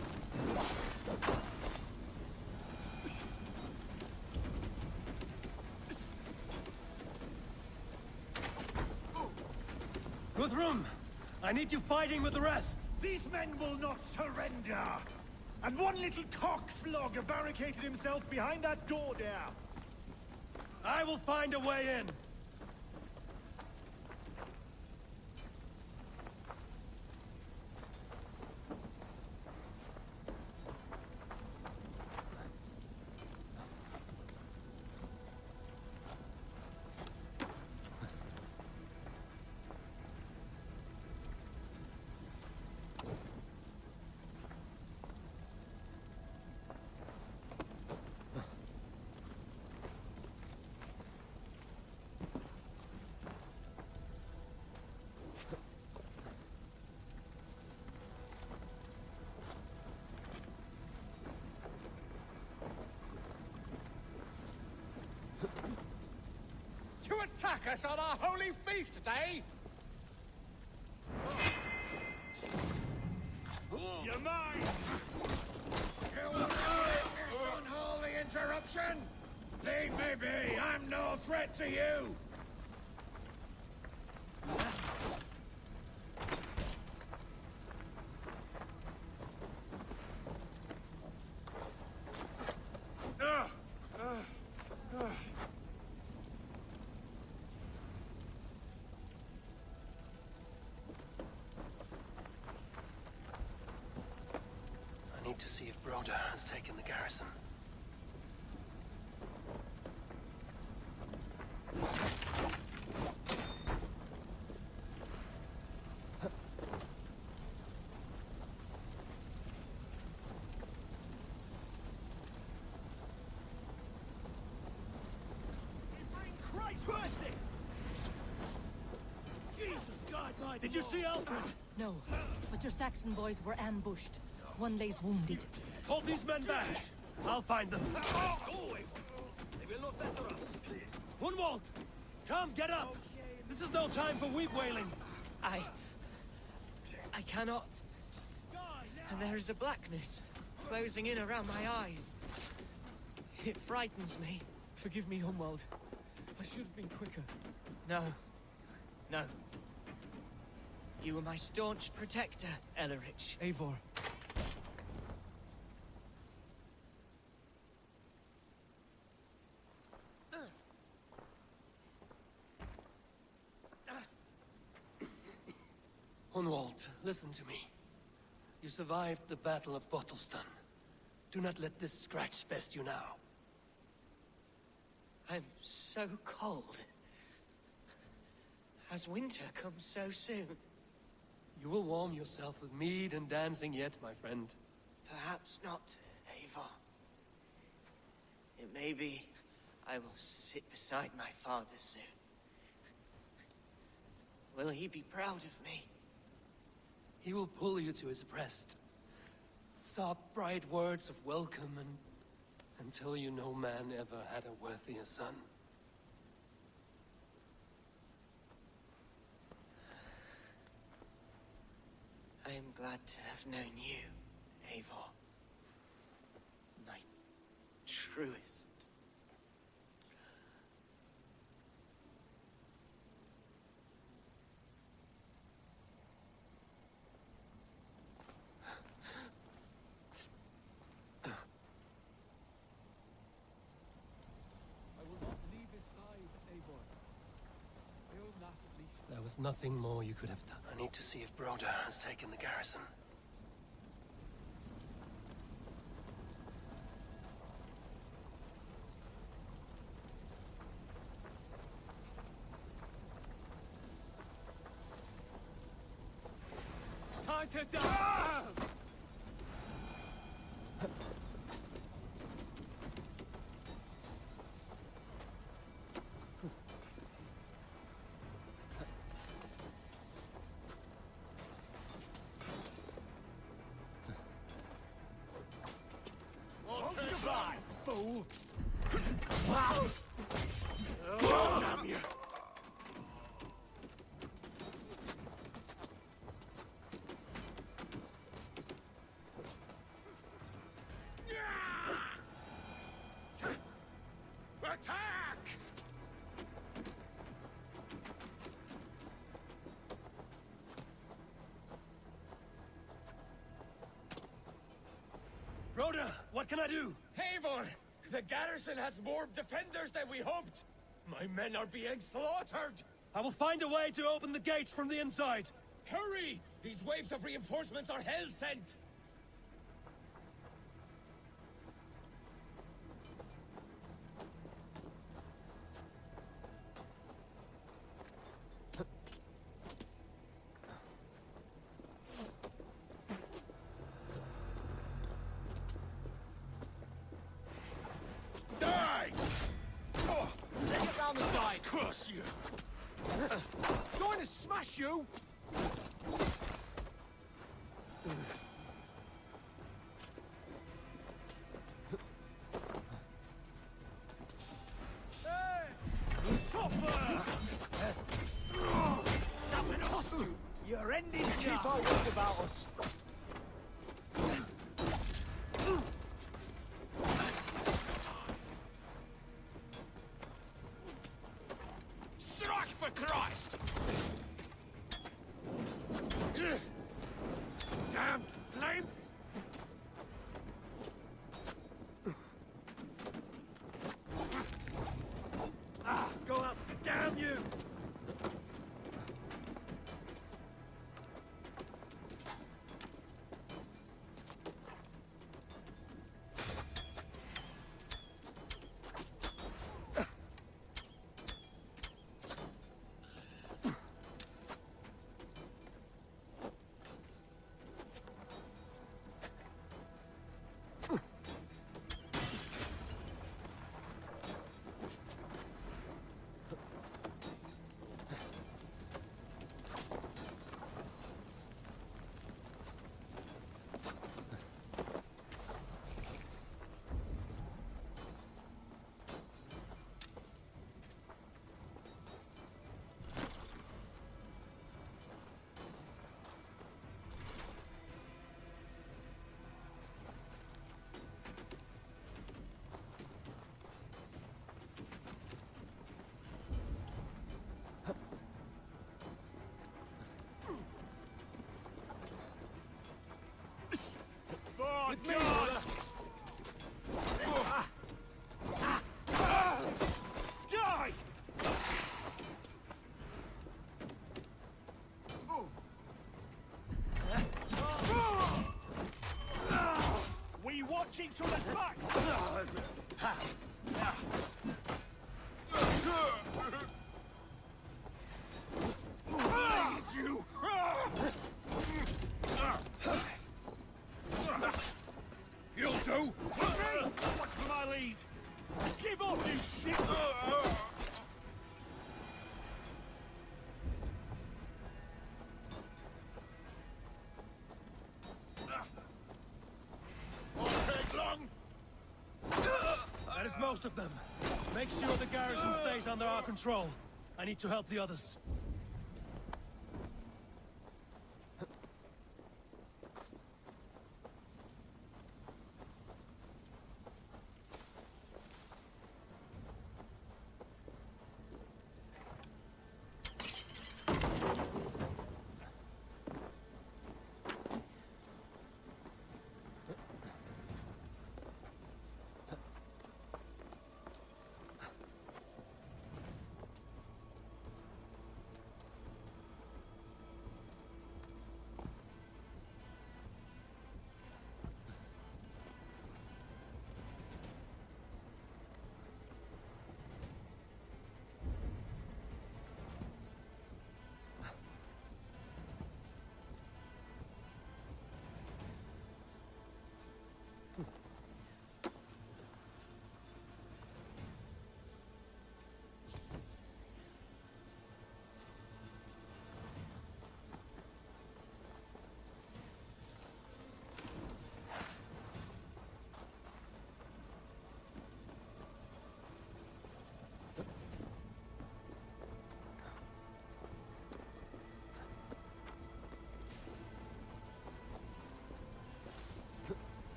Guthrum, I need you fighting with the rest. These men will not surrender! And one little cockflogger barricaded himself behind that door there! I will find a way in. You attack us on our holy feast day? You're mine! You want this unholy interruption? Leave me be! I'm no threat to you! I need to see if Broder has taken the garrison. Jesus God, my Did you see Alfred? No, but your Saxon boys were ambushed. One lays wounded. Hold these men back! I'll find them. They will not enter us. Hunwald! Come, get up! This is no time for weep wailing! I cannot. And there is a blackness closing in around my eyes. It frightens me. Forgive me, Hunwald. I should have been quicker. No. No. You were my staunch protector, Ellerich. Eivor. Hunwald, listen to me. You survived the Battle of Bottleston. Do not let this scratch best you now. I'm so cold. Has winter come so soon? You will warm yourself with mead and dancing yet, my friend. Perhaps not, Eivor. It may be I will sit beside my father soon. Will he be proud of me? He will pull you to his breast. Sob bright words of welcome and tell you no man ever had a worthier son. I am glad to have known you, Eivor. My truest. There was nothing more you could have done. I need to see if Broder has taken the garrison. Time to die! Fool! Damn you! Attack! Broder, what can I do? Eivor! The garrison has more defenders than we hoped! My men are being slaughtered! I will find a way to open the gates from the inside! Hurry! These waves of reinforcements are hell-sent! Die! Let it round the side! Crush you! Going to smash you! Suffer! Nothing cost you! Your end is keep our wits about us! Strike for Christ! Damned flames! Go up! Damn you! me! Die! We watch each other's backs! You! You'll do! Watch for my lead! Give up, you shit! Won't take long! That is most of them. Make sure the garrison stays under our control. I need to help the others.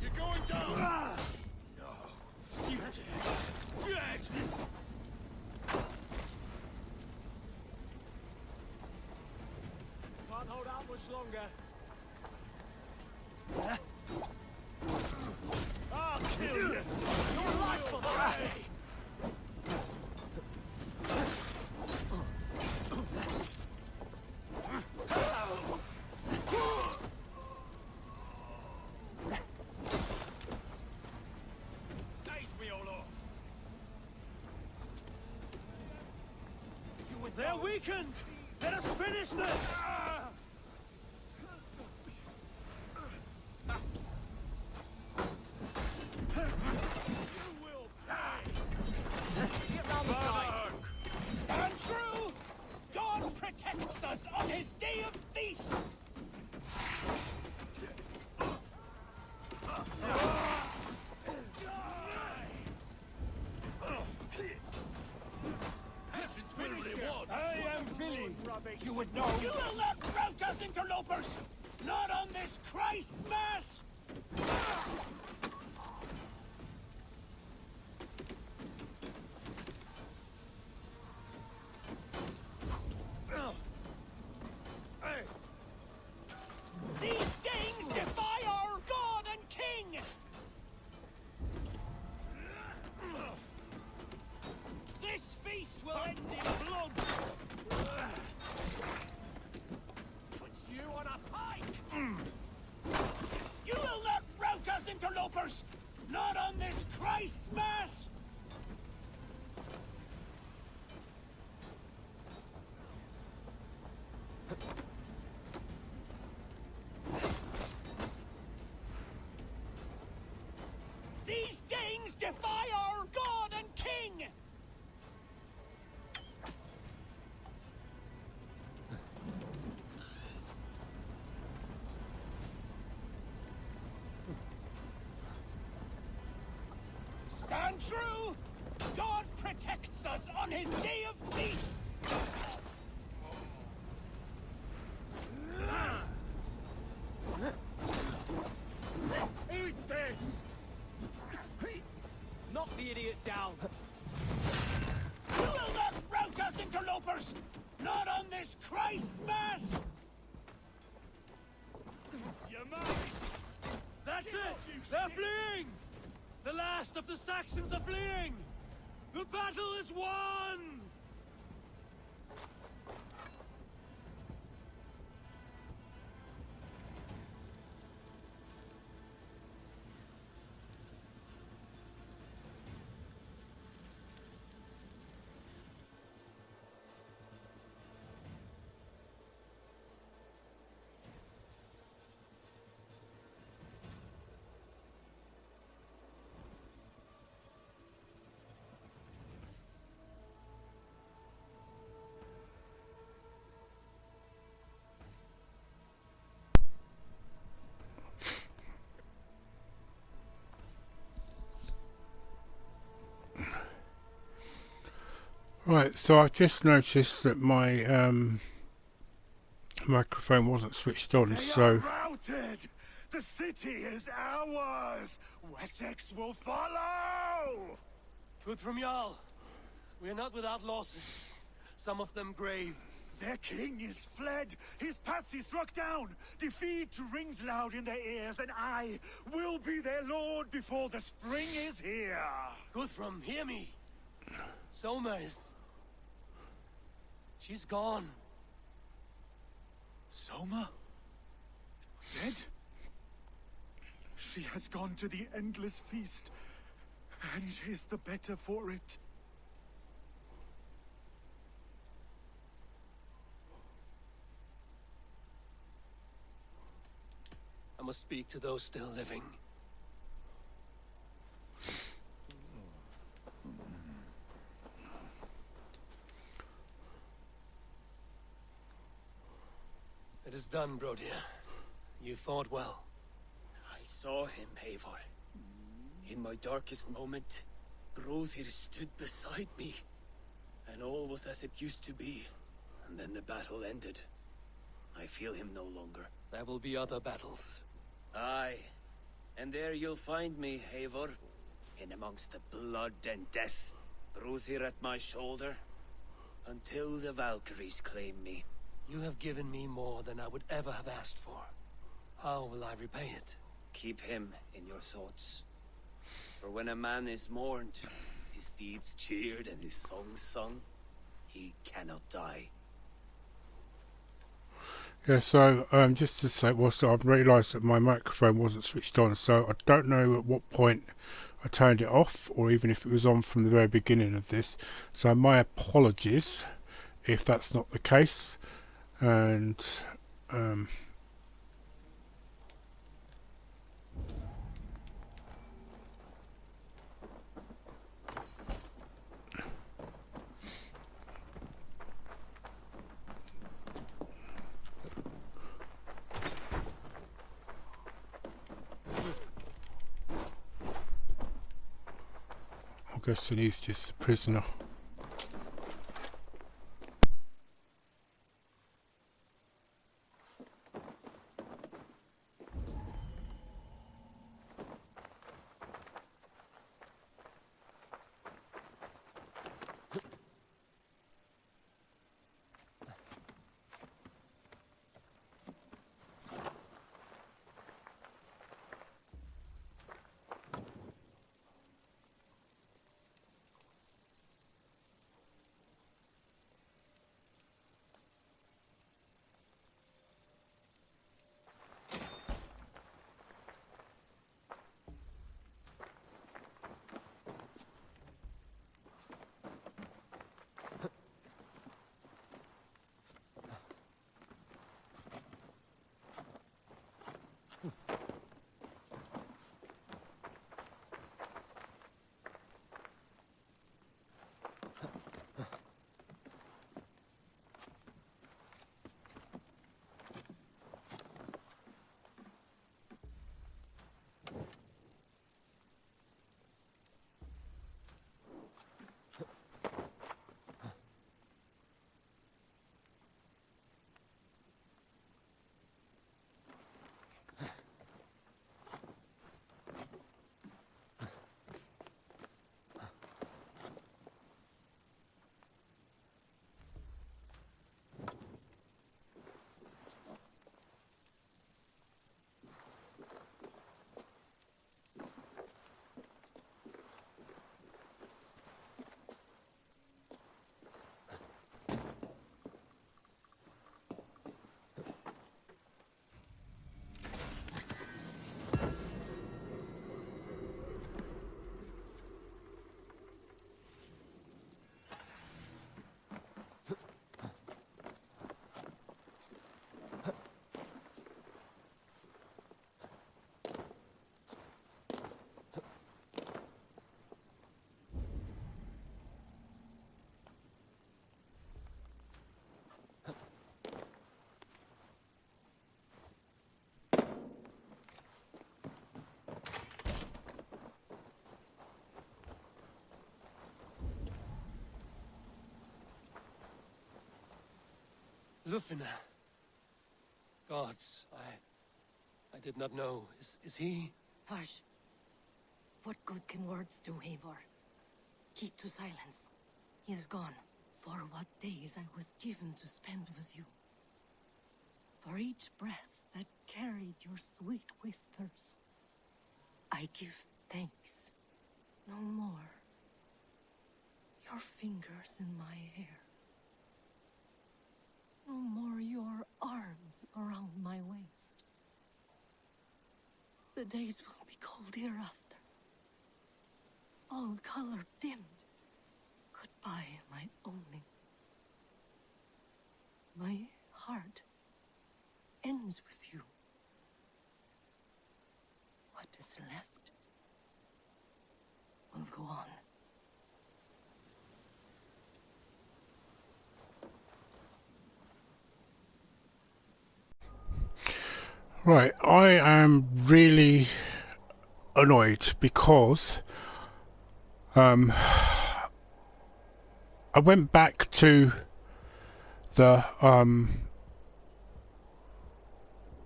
You're going down! No. You're dead! Dead! Can't hold out much longer. I'll kill you! Your life for pay! They're weakened! Let us finish this! You will pay! Get round the side. Stand true! God protects us on his day of feasts! I am Philly! You would know. You will not rout us, interlopers! Not on this Christ Mass! These things defy our God and King! This feast will end in blood! Put you on a pike! You will not rout us, interlopers! Not on this Christ Mass! These things defy our God and King! Stand true! God protects us on his day of feasts! Eat this! the idiot down. You will not rout us, interlopers! Not on this Christ Mass! You're mine! That's it! They're fleeing! The last of the Saxons are fleeing! The battle is won! Right, so I've just noticed that my microphone wasn't switched on, so... Routed! The city is ours! Wessex will follow! Good from Jarl. We're not without losses. Some of them grave. Their king is fled! His patsy struck down! Defeat rings loud in their ears, and I will be their lord before the spring is here! Guthrum, hear me! Soma is... she's gone. Soma? Dead? She has gone to the endless feast, and is the better for it. I must speak to those still living. It is done, Brodir. You fought well. I saw him, Eivor. In my darkest moment, Brodir stood beside me. And all was as it used to be. And then the battle ended. I feel him no longer. There will be other battles. Aye. And there you'll find me, Eivor. In amongst the blood and death. Brodir at my shoulder. Until the Valkyries claim me. You have given me more than I would ever have asked for. How will I repay it? Keep him in your thoughts. For when a man is mourned, his deeds cheered and his songs sung, he cannot die. Yeah, so just to say, well, so I've realised that my microphone wasn't switched on, so I don't know at what point I turned it off, or even if it was on from the very beginning of this. So my apologies if that's not the case. And I guess he's just a prisoner. Lufina. Gods, I did not know. Is he? Hush. What good can words do, Eivor? Keep to silence. He is gone. For what days I was given to spend with you. For each breath that carried your sweet whispers. I give thanks. No more. Your fingers in my hair. No more your arms around my waist. The days will be cold hereafter. All color dimmed. Goodbye, my only. My heart ends with you. What is left will go on. Right, I am really annoyed because I went back to the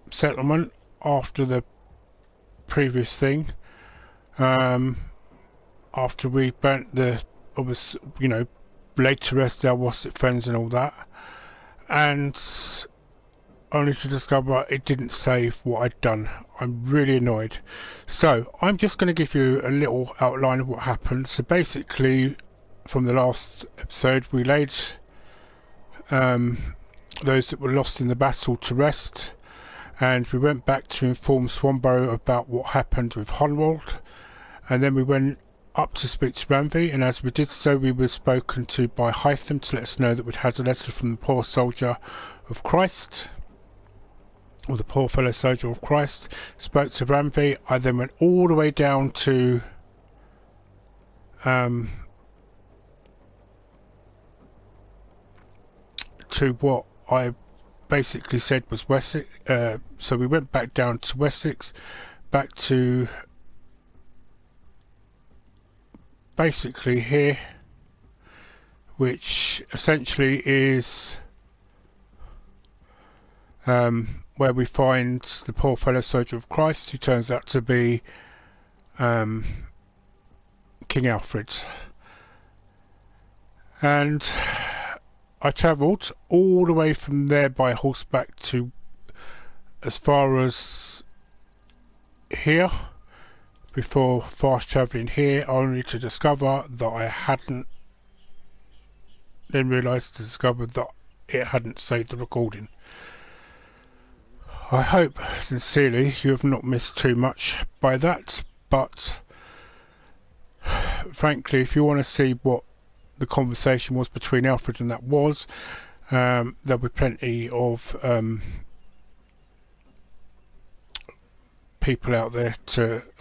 settlement after the previous thing, after we burnt the, laid to rest our Wasset friends and all that, and only to discover it didn't save what I'd done. I'm really annoyed. So I'm just going to give you a little outline of what happened. So basically, from the last episode, we laid those that were lost in the battle to rest, and we went back to inform Swanborough about what happened with Honwald, and then we went up to speak to Ranvi, and as we did so, we were spoken to by Hytham to let us know that we'd had a letter from the poor soldier of Christ, or the poor fellow soldier of Christ. Spoke to Ranvi. I then went all the way down to what I basically said was Wessex. So we went back down to Wessex, back to basically here, which essentially is where we find the poor fellow soldier of Christ, who turns out to be King Alfred. And I travelled all the way from there by horseback to as far as here, before fast travelling here, only to discover that I hadn't, then realised to discover that it hadn't saved the recording. I hope sincerely you have not missed too much by that, but frankly, if you want to see what the conversation was between Alfred and that was, there'll be plenty of people out there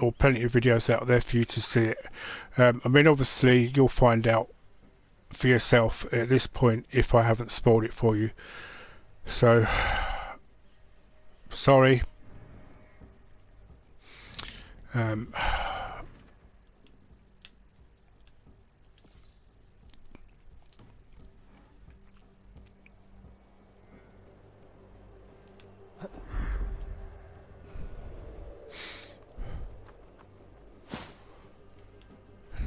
or plenty of videos out there for you to see it. I mean, obviously you'll find out for yourself at this point if I haven't spoiled it for you. So sorry.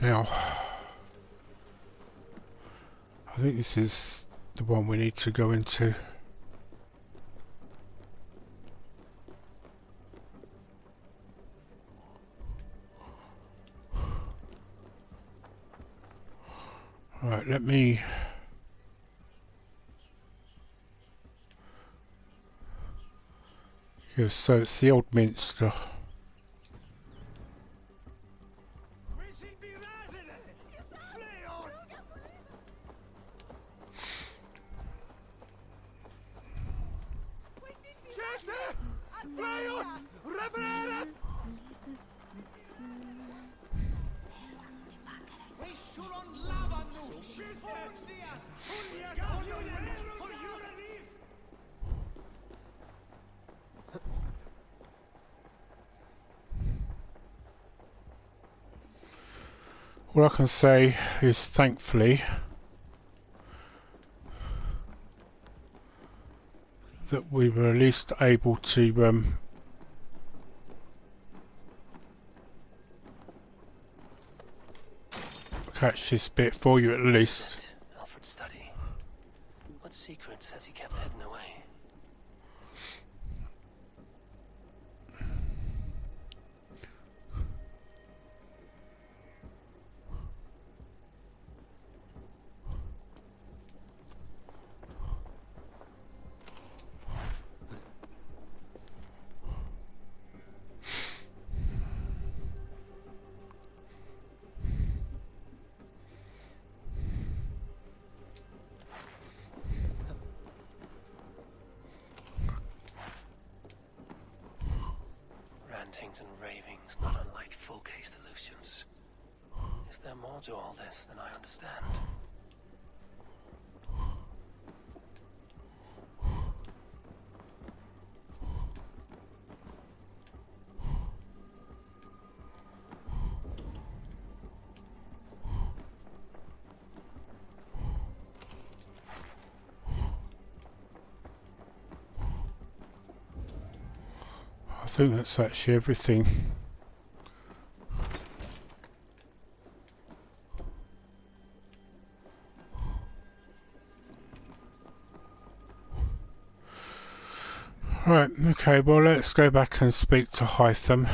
Now, I think this is the one we need to go into. Right, let me... Yeah, so it's the Old Minster. All I can say is thankfully that we were at least able to catch this bit for you at least. Alfred's study. What secrets has he kept hidden away? Rantings and ravings, not unlike full-case delusions. Is there more to all this than I understand? I think that's actually everything. Right, okay, well let's go back and speak to Hytham.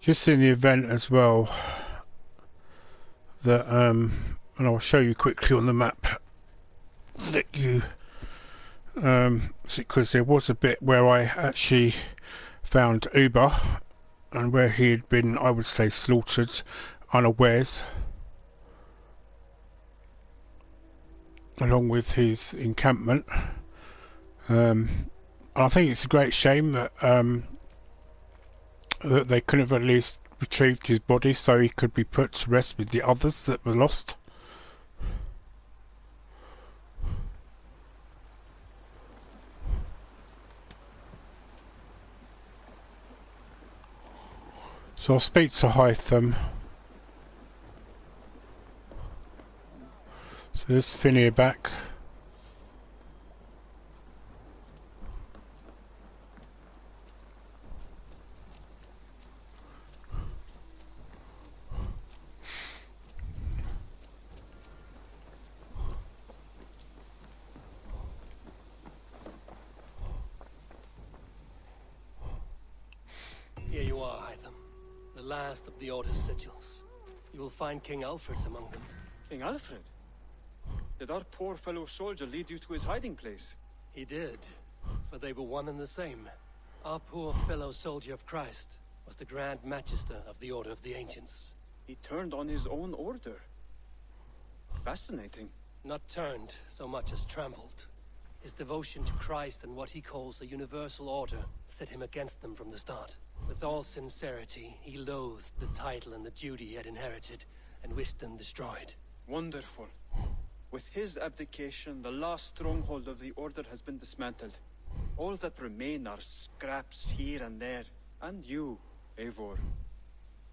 Just in the event as well that and I'll show you quickly on the map that you because there was a bit where I actually found Uber and where he had been, I would say, slaughtered unawares along with his encampment. I think it's a great shame that that they could have at least retrieved his body so he could be put to rest with the others that were lost. So I'll speak to Hytham. So there's Finney back. Here you are, Hytham. The last of the Order's sigils. You will find King Alfred's among them. King Alfred? Did our poor fellow soldier lead you to his hiding place? He did, for they were one and the same. Our poor fellow soldier of Christ was the Grand Magister of the Order of the Ancients. He turned on his own order. Fascinating. Not turned so much as trampled. His devotion to Christ and what he calls a universal order set him against them from the start. With all sincerity, he loathed the title and the duty he had inherited, and wished them destroyed. Wonderful. With his abdication, the last stronghold of the Order has been dismantled. All that remain are scraps here and there. And you, Eivor.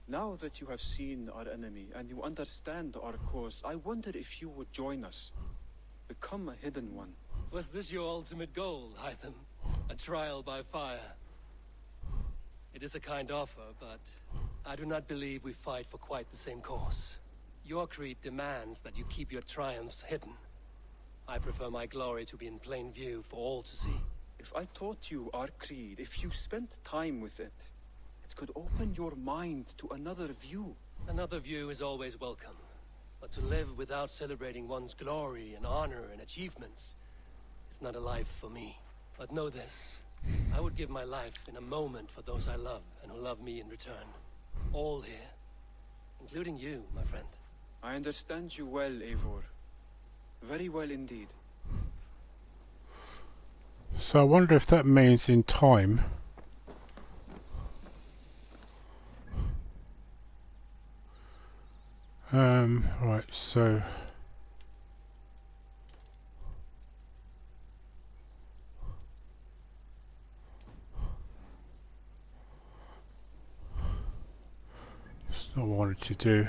Now that you have seen our enemy, and you understand our cause, I wonder if you would join us. Become a hidden one. Was this your ultimate goal, Hytham? A trial by fire? It is a kind offer, but I do not believe we fight for quite the same cause. Your creed demands that you keep your triumphs hidden. I prefer my glory to be in plain view for all to see. If I taught you our creed, if you spent time with it, it could open your mind to another view. Another view is always welcome. But to live without celebrating one's glory and honor and achievements, is not a life for me. But know this, I would give my life in a moment for those I love and who love me in return. All here, including you, my friend. I understand you well, Eivor. Very well indeed. So I wonder if that means in time. Right, so that's not what I wanted to do.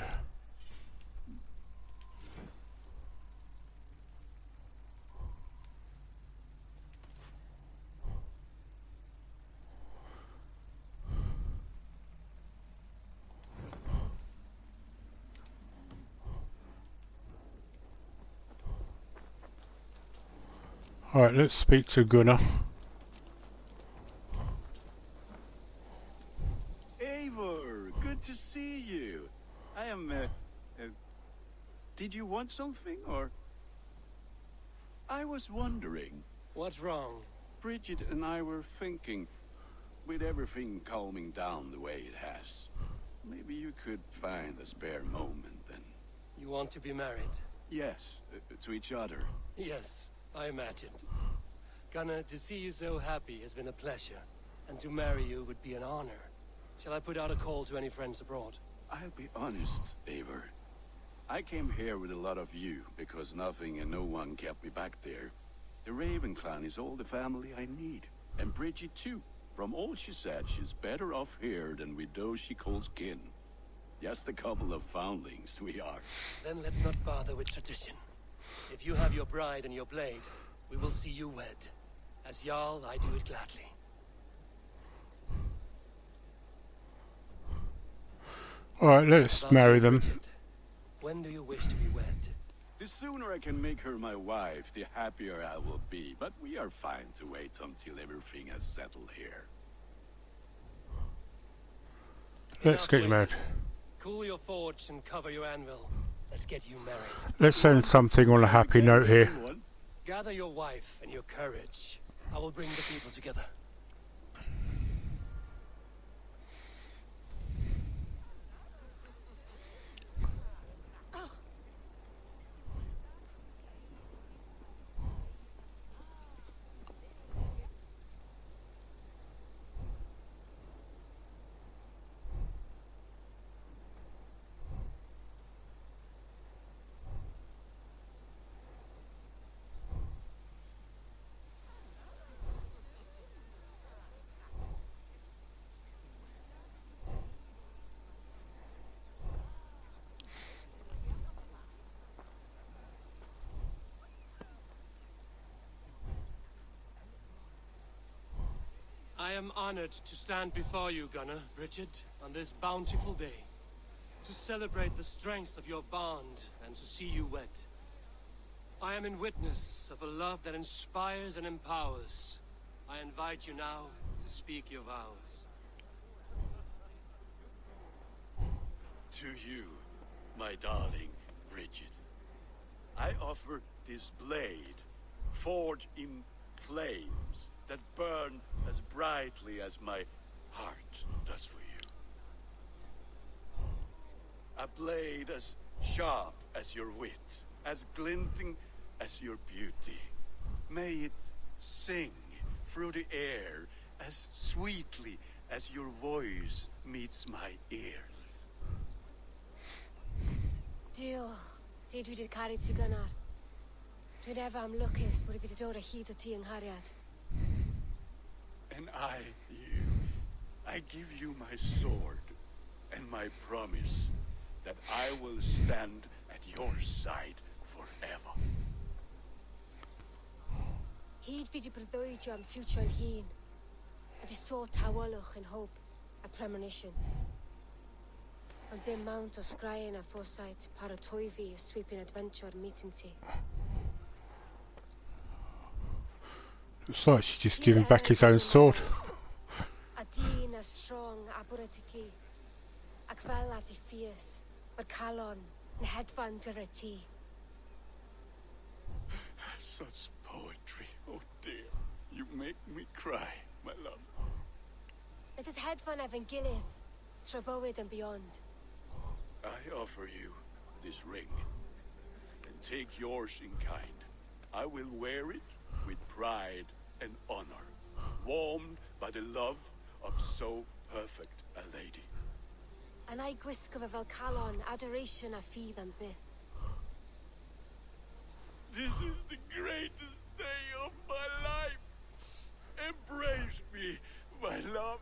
Alright, let's speak to Gunnar. Eivor, good to see you. I am, did you want something, or? I was wondering. What's wrong? Bridget and I were thinking, with everything calming down the way it has, maybe you could find a spare moment and... You want to be married? Yes, to each other. Yes, I imagined. Gunnar, to see you so happy has been a pleasure, and to marry you would be an honor. Shall I put out a call to any friends abroad? I'll be honest, Eivor. I came here with a lot of you, because nothing and no one kept me back there. The Raven clan is all the family I need, and Bridget too. From all she said, she's better off here than with those she calls kin. Just a couple of foundlings we are. Then let's not bother with tradition. If you have your bride and your blade, we will see you wed. As Jarl, I do it gladly. Alright, let's marry them. When do you wish to be wed? The sooner I can make her my wife, the happier I will be. But we are fine to wait until everything has settled here. Let's get you married. Cool your forge and cover your anvil. Let's get you married. Let's end something on a happy note here. Gather your wife and your courage. I will bring the people together. I am honored to stand before you, Gunnar, Bridget, on this bountiful day, to celebrate the strength of your bond and to see you wed. I am in witness of a love that inspires and empowers. I invite you now to speak your vows. To you, my darling Bridget, I offer this blade, forged in flames that burn as brightly as my heart does for you. A blade as sharp as your wit, as glinting as your beauty. May it sing through the air as sweetly as your voice meets my ears. Dio, sed vi det karit til Gunnar. Dwi'n ever am lwcus bod I fi dod o hyd o ti yng nghariad. And I give you my sword and my promise that I will stand at your side forever. Hyd fi di breuddwydio am future yn hun. Ydy so tawalwch yn hope a premonition. Ond dim mount o sgraen a foresight paratoi fi a sweeping adventure meeting ti. Looks like she's just giving back his own sword. A dyn as strong a bwratici. Ac fel as I fierce, mae'r calon yn hedfan dyr y ti. Such poetry. Oh dear, you make me cry, my love. Let us head for Avengilin, Treboid and beyond. I offer you this ring, and take yours in kind. I will wear it with pride and honor, warmed by the love of so perfect a lady. And I gwisg of a Valhalla adoration a feed and bith. This is the greatest day of my life. Embrace me, my love.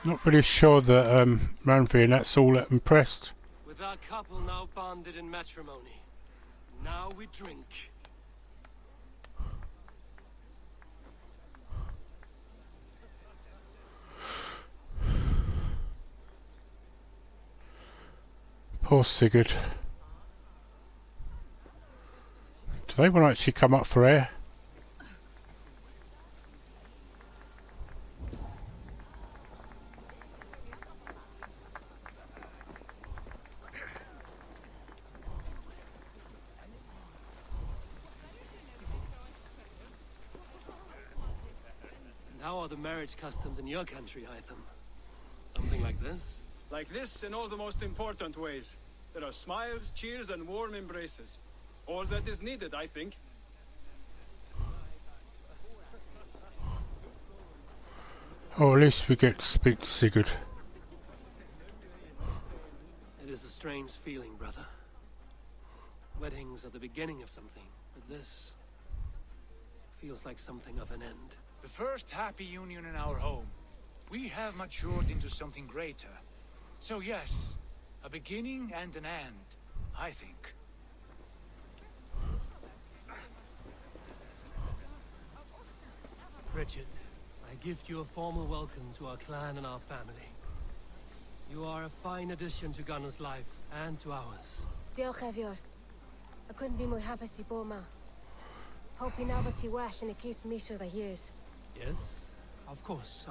Not really sure that Ranvi and that's all that impressed. With our couple now bonded in matrimony, now we drink. Poor Sigurd. Do they want to actually come up for air? And how are the marriage customs in your country, Hytham? Something like this? Like this in all the most important ways. There are smiles, cheers, and warm embraces. All that is needed, I think. Oh, at least we get to speak to Sigurd. It is a strange feeling, brother. Weddings are the beginning of something, but this feels like something of an end. The first happy union in our home. We have matured into something greater. So yes, a beginning and an end, I think. Richard, I gift you a formal welcome to our clan and our family. You are a fine addition to Gunnar's life and to ours. Diolch Evior. I couldn't be more happy to bo ma. Hoping now that you well in a case measure the years. Yes, of course.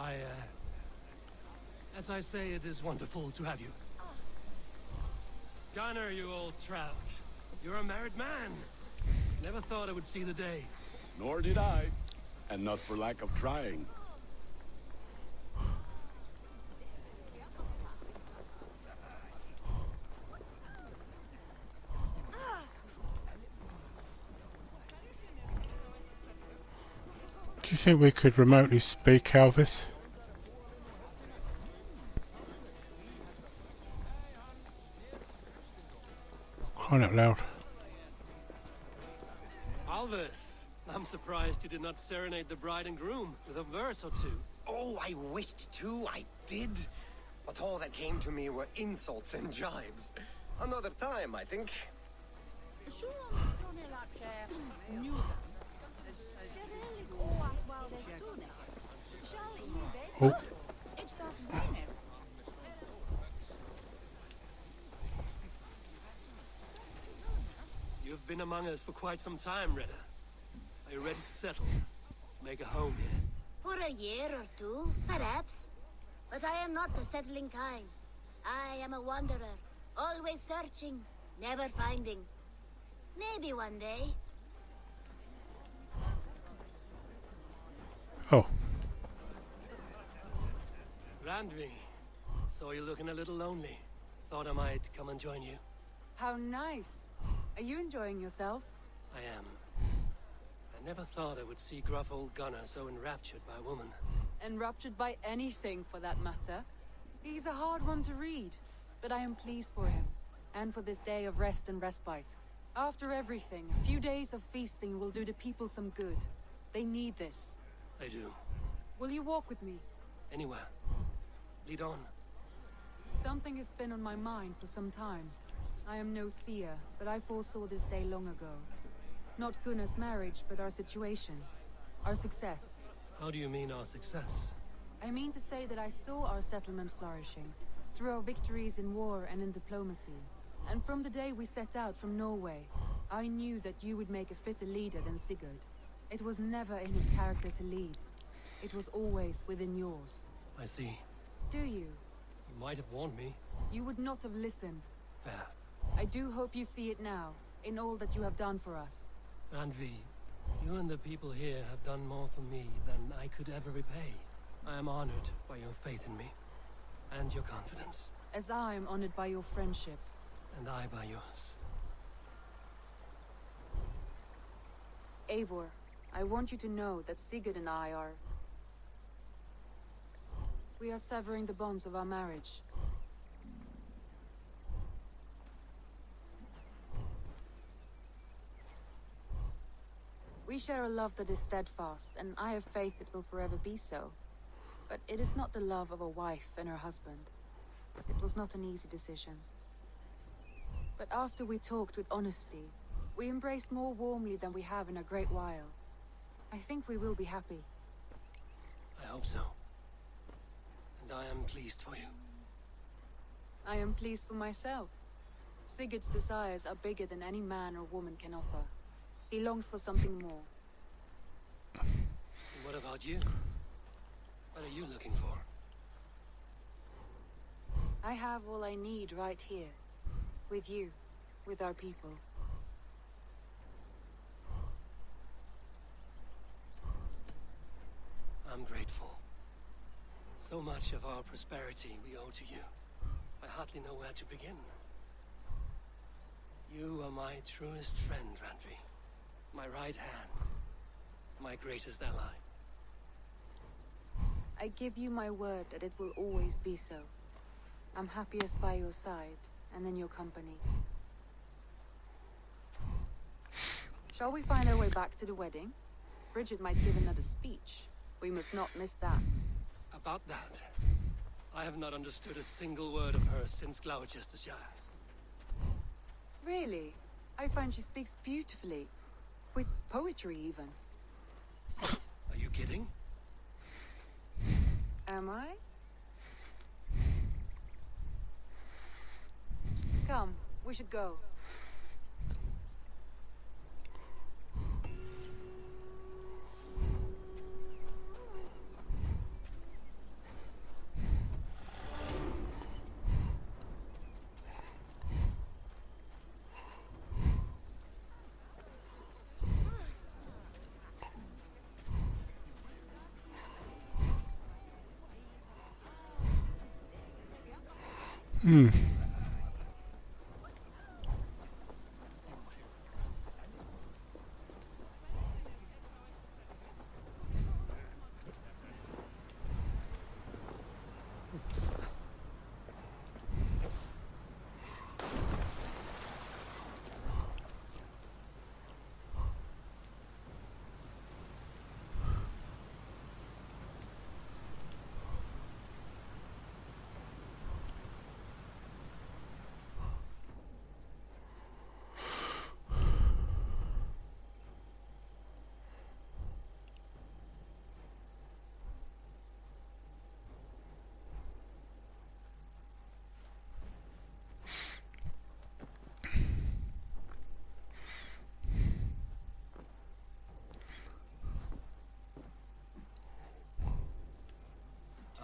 As I say, it is wonderful to have you. Gunnar, you old trout. You're a married man. Never thought I would see the day. Nor did I. And not for lack of trying. Do you think we could remotely speak Elvis? Crying out loud. Alvis, I'm surprised you did not serenade the bride and groom with a verse or two. Oh, I wished to, I did. But all that came to me were insults and jibes. Another time, I think. Oh. You've been among us for quite some time, Redda. Are you ready to settle? Make a home here? For a year or two, perhaps. But I am not the settling kind. I am a wanderer, always searching, never finding. Maybe one day. Oh. Randvi, saw you looking a little lonely. Thought I might come and join you. How nice. Are you enjoying yourself? I am. I never thought I would see gruff old Gunnar so enraptured by a woman. Enraptured by anything, for that matter. He's a hard one to read, but I am pleased for him, and for this day of rest and respite. After everything, a few days of feasting will do the people some good. They need this. They do. Will you walk with me? Anywhere. Lead on. Something has been on my mind for some time. I am no seer, but I foresaw this day long ago. Not Gunnar's marriage, but our situation. Our success. How do you mean our success? I mean to say that I saw our settlement flourishing, through our victories in war and in diplomacy. And from the day we set out from Norway, I knew that you would make a fitter leader than Sigurd. It was never in his character to lead. It was always within yours. I see. Do you? You might have warned me. You would not have listened. Fair. I do hope you see it now, in all that you have done for us. Randvi, you and the people here have done more for me than I could ever repay. I am honored by your faith in me, and your confidence. As I am honored by your friendship. And I by yours. Eivor, I want you to know that Sigurd and I are... We are severing the bonds of our marriage. We share a love that is steadfast, and I have faith it will forever be so. But it is not the love of a wife and her husband. It was not an easy decision. But after we talked with honesty, we embraced more warmly than we have in a great while. I think we will be happy. I hope so. And I am pleased for you. I am pleased for myself. Sigurd's desires are bigger than any man or woman can offer. He longs for something more. And what about you? What are you looking for? I have all I need right here. With you. With our people. I'm grateful. So much of our prosperity we owe to you. I hardly know where to begin. You are my truest friend, Randvi. My right hand. My greatest ally. I give you my word that it will always be so. I'm happiest by your side, and in your company. Shall we find our way back to the wedding? Bridget might give another speech. We must not miss that. About that, I have not understood a single word of hers since Gloucestershire. Really? I find she speaks beautifully. With poetry, even. Are you kidding? Am I? Come, we should go. Hmm.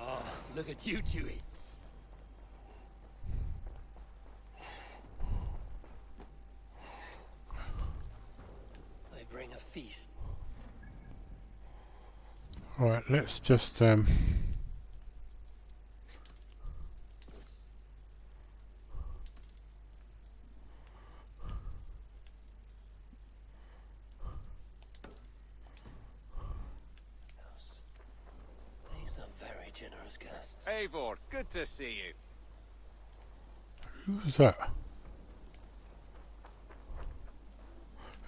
Oh, look at you, Chewie. They bring a feast. Right, let's just These are very generous guests. Eivor, good to see you. who was that?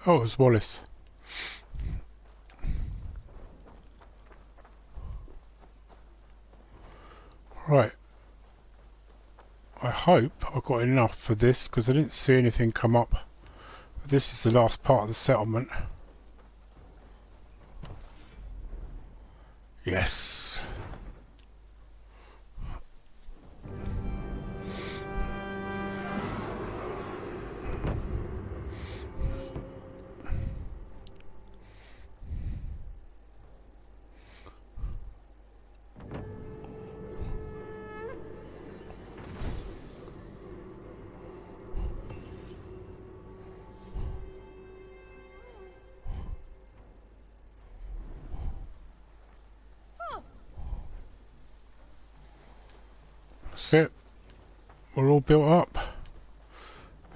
Oh, it was Wallace. Right. I hope I got enough for this because I didn't see anything come up. This is the last part of the settlement. Yes. that's it. We're all built up.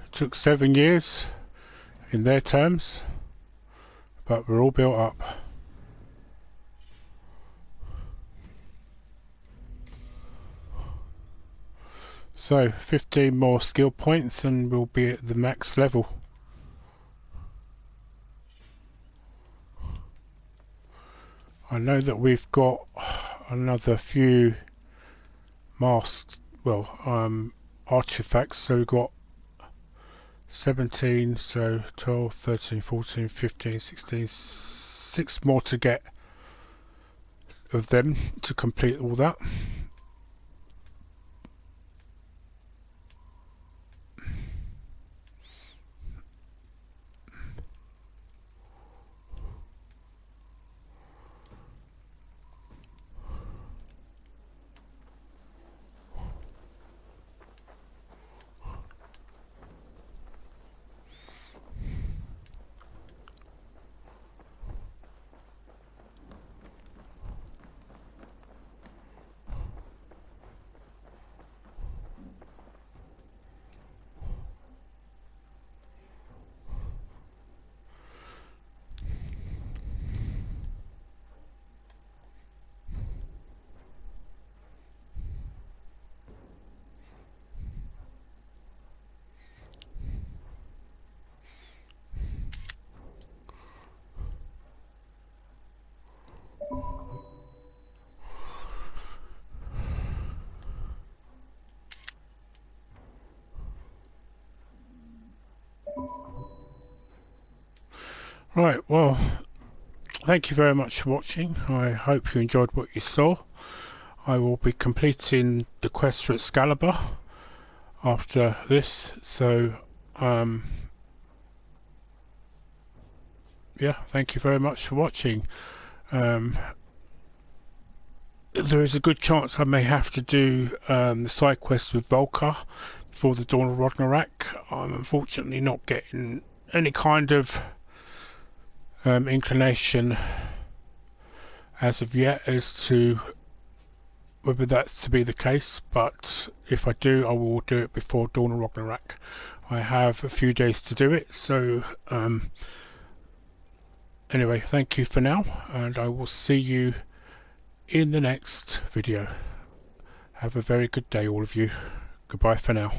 It took 7 years in their terms, but we're all built up. So 15 more skill points and we'll be at the max level. I know that we've got another few masks, well, artifacts, so we've got 17, so 12, 13, 14, 15, 16, 6 more to get of them to complete all that. Right, well, thank you very much for watching. I hope you enjoyed what you saw. I will be completing the quest for Excalibur after this, so yeah, thank you very much for watching. There is a good chance I may have to do the side quest with Volker before the Dawn of Ragnarok. I'm unfortunately not getting any kind of inclination as of yet as to whether that's to be the case, but if I do, I will do it before Dawn of Ragnarok. I have a few days to do it, so anyway, thank you for now, and I will see you in the next video. Have a very good day, all of you. Goodbye for now.